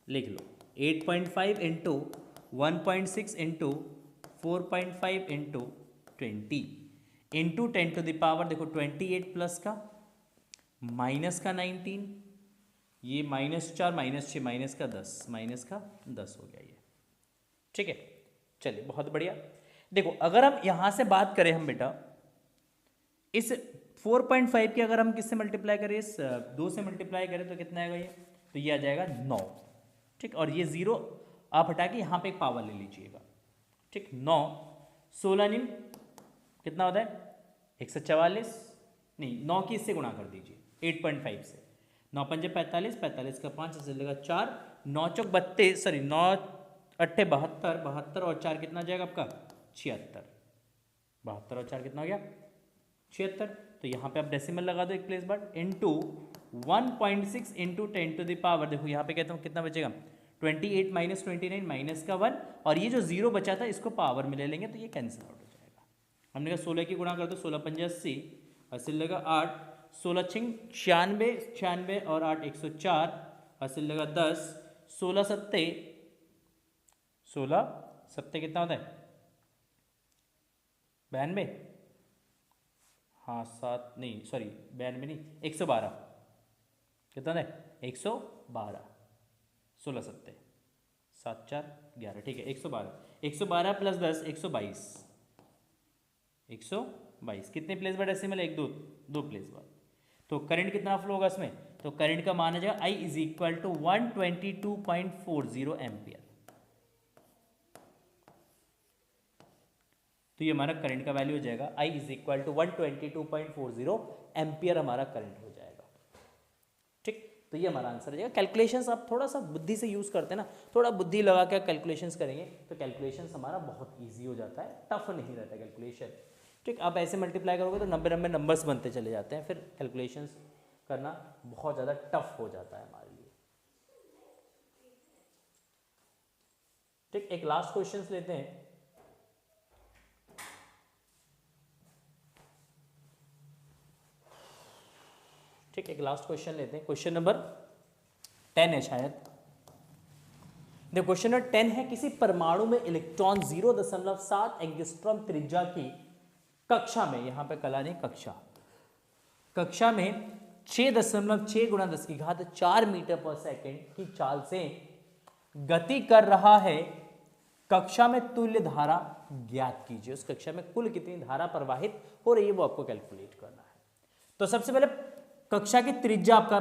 लिख लो 8.5 इंटू 1.6 इंटू 4.5 इंटू 20 इंटू 10⁻, देखो 28 प्लस का माइनस का 19, ये -4 -6 -10 हो गया ये, ठीक है। चलिए बहुत बढ़िया। देखो अगर हम यहां से बात करें हम बेटा, इस 4.5 की अगर हम किससे मल्टीप्लाई करें, इस 2 से मल्टीप्लाई करें तो कितना आएगा ये, तो ये आ जाएगा 9, ठीक। और ये 0 आप हटा के यहाँ पे एक पावर ले लीजिएगा, ठीक। 9 16 निम कितना होता है 144, नहीं 9 की इससे गुणा कर दीजिए 8.5 से, 9 पंजे 45, 45 का 5 ऐसे लगा 4, 9 चौक 32, सॉरी 9 अट्ठे 72, 72 और 4 कितना आ जाएगा आपका 76, 72 और 4 कितना हो गया 76। तो यहाँ पे आप डेसिमल लगा दो एक प्लेस बार, into 1.6 into 10 to the power, देखो यहाँ पे कहता हूँ कितना बचेगा 28 माइनस 29 माइनस का 1, और ये जो जीरो बचा था इसको पावर में ले लेंगे तो ये कैंसिल आउट हो जाएगा। हमने कहा 16 की गुणा कर दो, 16 पंजे 80, 80 लगा 8, 16 छिंग 96, 96 और 8 104, 80 लगा 10, 16 सत्ते, 16 सत्ते कितना होता है 92, हाँ 7 नहीं सॉरी 92 नहीं 112, कितना है 112, 16 सत्ते 7 4 11, ठीक है 112, 112 प्लस 10 122, 122 कितने प्लेस बार डेसिमल, एक दो प्लेस बार। तो करंट कितना फ्लो होगा इसमें, तो करंट का मान आ जाएगा I is equal to 122.40 ampere. तो ये हमारा करंट का वैल्यू हो जाएगा I is equal to 122.40 ampere हमारा करंट हो जाएगा। ठीक, तो ये हमारा आंसर हो जाएगा। कैलकुलेशंस आप थोड़ा सा बुद्धि से यूज करते हैं ना, थोड़ा बुद्धि लगा के कैलकुलेशंस करेंगे तो कैलकुलेशंस हमारा बहुत ईजी हो जाता है, टफ नहीं रहता कैलकुलेशन। ठीक, आप ऐसे मल्टीप्लाई करोगे तो नंबर नंबर्स बनते चले जाते हैं, फिर कैलकुलेशंस करना बहुत ज़्यादा टफ हो जाता है हमारे लिए। ठीक, एक लास्ट क्वेश्चंस लेते हैं। ठीक, एक लास्ट क्वेश्चन लेते हैं, क्वेश्चन नंबर 10 है शायद। देखो क्वेश्चन नंबर 10 है, किसी परमाणु में इलेक्ट्रॉन 0.7 एंगस्ट्रॉम त्रिज्या की कक्षा में, यहां पे कला नहीं कक्षा में 6.6 गुणा 10 की घात 4 मीटर पर सेकेंड की चाल से गति कर रहा है, कक्षा में तुल्य धारा ज्ञात कीजिए। उस कक्षा में कुल कितनी धारा प्रवाहित हो रही है वो आपको कैलकुलेट करना है। तो सबसे पहले कक्षा की त्रिज्या आपका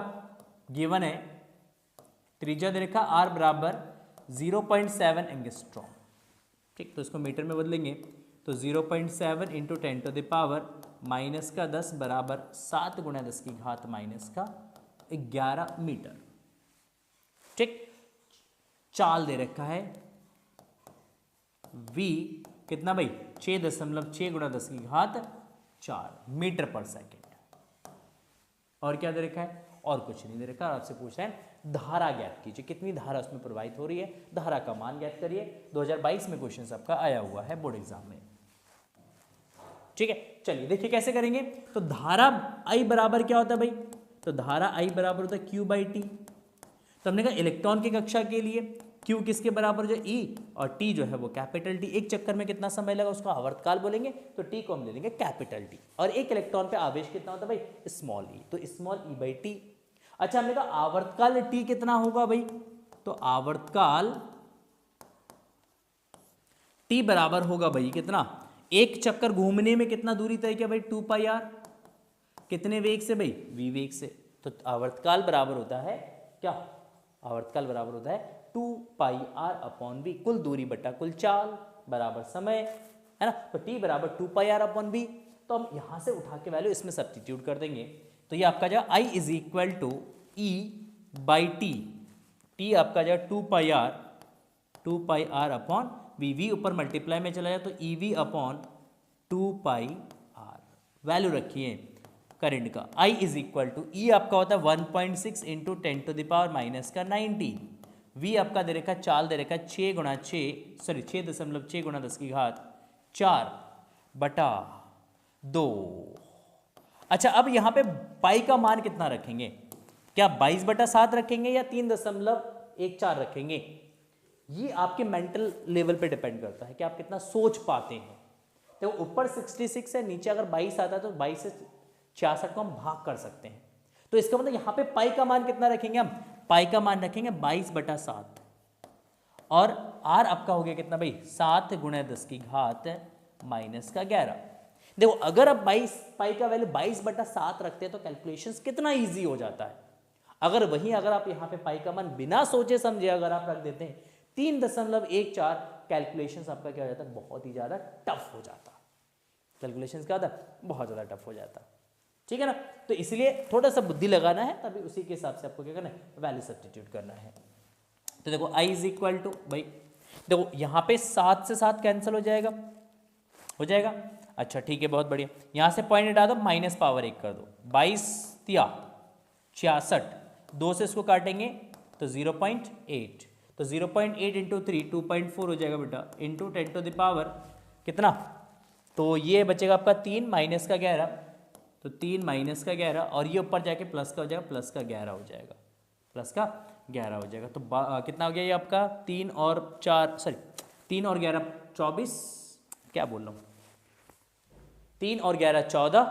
गिवन है, त्रिज्या दे रखा R बराबर 0.7 एंगस्ट्रॉम। ठीक, तो इसको मीटर में बदलेंगे तो 0.7 into 10 to the power minus का 10 बराबर 7 गुणा 10 की घात माइनस का 11 मीटर। ठीक, चाल दे रखा है V कितना भाई 6.6 गुणा 10 की घात 4 मीटर पर सेकेंड। और क्या दे रखा है, और कुछ नहीं दे रखा, आपसे पूछ रहे हैं धारा ज्ञात कीजिए, कितनी धारा उसमें प्रवाहित हो रही है, धारा का मान ज्ञात करिए। 2022 में क्वेश्चन आपका आया हुआ है बोर्ड एग्जाम में। ठीक है, चलिए देखिए कैसे करेंगे। तो धारा I बराबर क्या होता है भाई, तो धारा I बराबर होता है Q बाई टी। तो हमने कहा इलेक्ट्रॉन की कक्षा के लिए Q किसके बराबर जो E और T जो है वो कैपिटल T। एक चक्कर में कितना समय लगा उसको आवर्तकाल बोलेंगे, तो T को हम ले लेंगे कैपिटल T। और एक इलेक्ट्रॉन पे आवेश कितना होता है भाई स्मॉल e, तो स्मॉल e बाई टी। अच्छा हमने कहा आवर्तकाल T कितना होगा भाई, तो आवर्तकाल T बराबर होगा भाई कितना, एक चक्कर घूमने में कितना दूरी तय किया भाई 2 पाई r, कितने वेग से भाई v वेग से। तो आवर्तकाल बराबर होता है क्या, आवर्तकाल बराबर होता है 2 पाई r अपॉन v, कुल दूरी बटा कुल चाल बराबर समय, है ना। तो t बराबर 2 पाई r अपॉन v। तो हम यहां से उठा के वैल्यू इसमें सब्स्टिट्यूट कर देंगे, तो ये आपका जाएगा I is equal to E by T. T आपका जाएगा 2 pi r upon v, v ऊपर मल्टीप्लाई में चला जाए तो EV upon 2 pi r। Value रखिए करंट का, I is equal to E आपका होता है 1.6 into 10 to the power minus का 19, V आपका दे रखा चाल दे रखा 6 गुणा 6.6 गुणा 10 की घात 4 बटा 2। अच्छा अब यहाँ पे पाई का मान कितना रखेंगे, क्या 22 बटा 7 रखेंगे या 3.14 रखेंगे, ये आपके मेंटल लेवल पे डिपेंड करता है कि आप कितना सोच पाते हैं। तो ऊपर 66 है, नीचे अगर 22 आता है तो 22 से 66 को हम भाग कर सकते हैं। तो इसका मतलब यहाँ पे पाई का मान कितना रखेंगे हम, पाई का मान रखेंगे 22 बटा 7 और r आपका हो गया कितना भाई 7 गुणा 10 की घात माइनस का 11। देखो अगर आप 22 पाई का वैल्यू 22 बटा 7 रखते हैं तो कैलकुलेशंस कितना इजी हो जाता है। अगर अगर आप यहाँ पे पाई का मान बिना सोचे समझे अगर आप रख देते हैं 3.14, कैलकुलेशंस आपका क्या हो जाता है, बहुत ही ज़्यादा टफ हो जाता। कैलकुलेशंस क्या होता है, बहुत ज़्यादा टफ हो जाता। ठीक है ना। तो इसलिए थोड़ा सा बुद्धि लगाना है, तभी उसी के हिसाब से आपको क्या करना है, वैल्यू सब्स्टिट्यूट करना है। तो देखो i इज इक्वल टू, भाई देखो यहाँ पे 7 से 7 कैंसिल हो जाएगा, हो जाएगा। अच्छा ठीक है, बहुत बढ़िया। यहाँ से पॉइंट हटा दो, माइनस पावर 1 कर दो, 22 तिया 66, 2 से इसको काटेंगे तो 0.8, तो 0.8 इंटू 3 2.4 हो जाएगा बेटा, इंटू 10 टू द पावर कितना, तो ये बचेगा आपका 3 माइनस का 11, तो 3 माइनस का 11, और ये ऊपर जाके प्लस का हो जाएगा, प्लस का 11 हो जाएगा, प्लस का 11 हो जाएगा। तो कितना हो गया ये आपका 3 और 4 सॉरी 3 और 11 24, क्या बोल रहा हूँ, 3 और 11 14,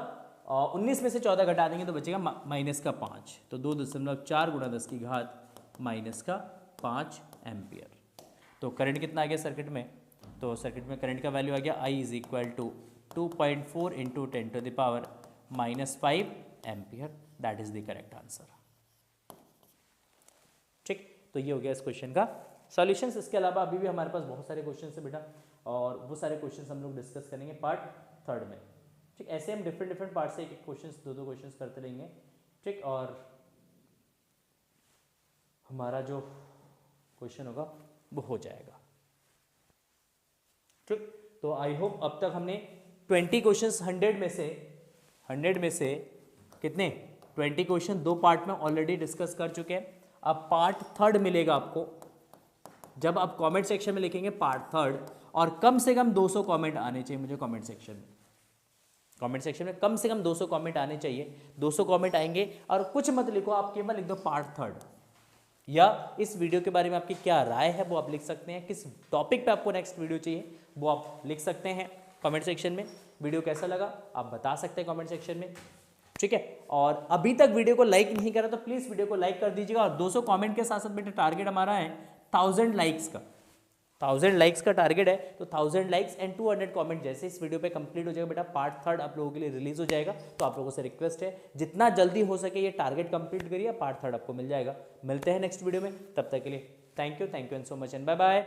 और 19 में से 14 घटा देंगे तो बचेगा माइनस का 5, तो 2.4 गुणा 10 की घात माइनस का 5 एम्पियर। तो करंट कितना आ गया सर्किट में, तो सर्किट में करंट का वैल्यू आ गया I is equal to 2.4 into 10 to the power -5 ampere, that is the correct answer. ठीक, तो ये हो गया इस क्वेश्चन का सॉल्यूशंस। इसके अलावा अभी भी हमारे पास बहुत सारे क्वेश्चन है बेटा, और वो सारे क्वेश्चन हम लोग डिस्कस करेंगे पार्ट 3 में। ठीक, ऐसे हम डिफरेंट पार्ट से एक क्वेश्चन, दो क्वेश्चन करते रहेंगे। ठीक, और हमारा जो क्वेश्चन होगा वो हो जाएगा। ठीक, तो आई होप अब तक हमने 20 क्वेश्चंस 100 में से कितने 20 क्वेश्चन 2 पार्ट में ऑलरेडी डिस्कस कर चुके हैं। अब पार्ट 3 मिलेगा आपको, जब आप कमेंट सेक्शन में लिखेंगे पार्ट 3, और कम से कम 200 कमेंट आने चाहिए मुझे कमेंट सेक्शन में। कमेंट सेक्शन में कम से कम 200 कमेंट आने चाहिए, 200 कमेंट आएंगे, और कुछ मत लिखो, आप केवल लिख दो पार्ट 3, या इस वीडियो के बारे में आपकी क्या राय है वो आप लिख सकते हैं, किस टॉपिक पे आपको नेक्स्ट वीडियो चाहिए वो आप लिख सकते हैं कमेंट सेक्शन में। वीडियो कैसा लगा आप बता सकते हैं कमेंट सेक्शन में। ठीक है, और अभी तक वीडियो को लाइक नहीं करा तो प्लीज़ वीडियो को लाइक कर दीजिएगा, और 200 कमेंट के साथ साथ बेटा टारगेट हमारा है 1000 लाइक्स का, 1000 लाइक्स का टारगेट है। तो 1000 लाइक्स एंड 200 कमेंट जैसे इस वीडियो पे कंप्लीट हो जाएगा बेटा, पार्ट 3 आप लोगों के लिए रिलीज हो जाएगा। तो आप लोगों से रिक्वेस्ट है जितना जल्दी हो सके ये टारगेट कंप्लीट करिए, पार्ट 3 आपको मिल जाएगा। मिलते हैं नेक्स्ट वीडियो में, तब तक के लिए thank you and so much and bye bye.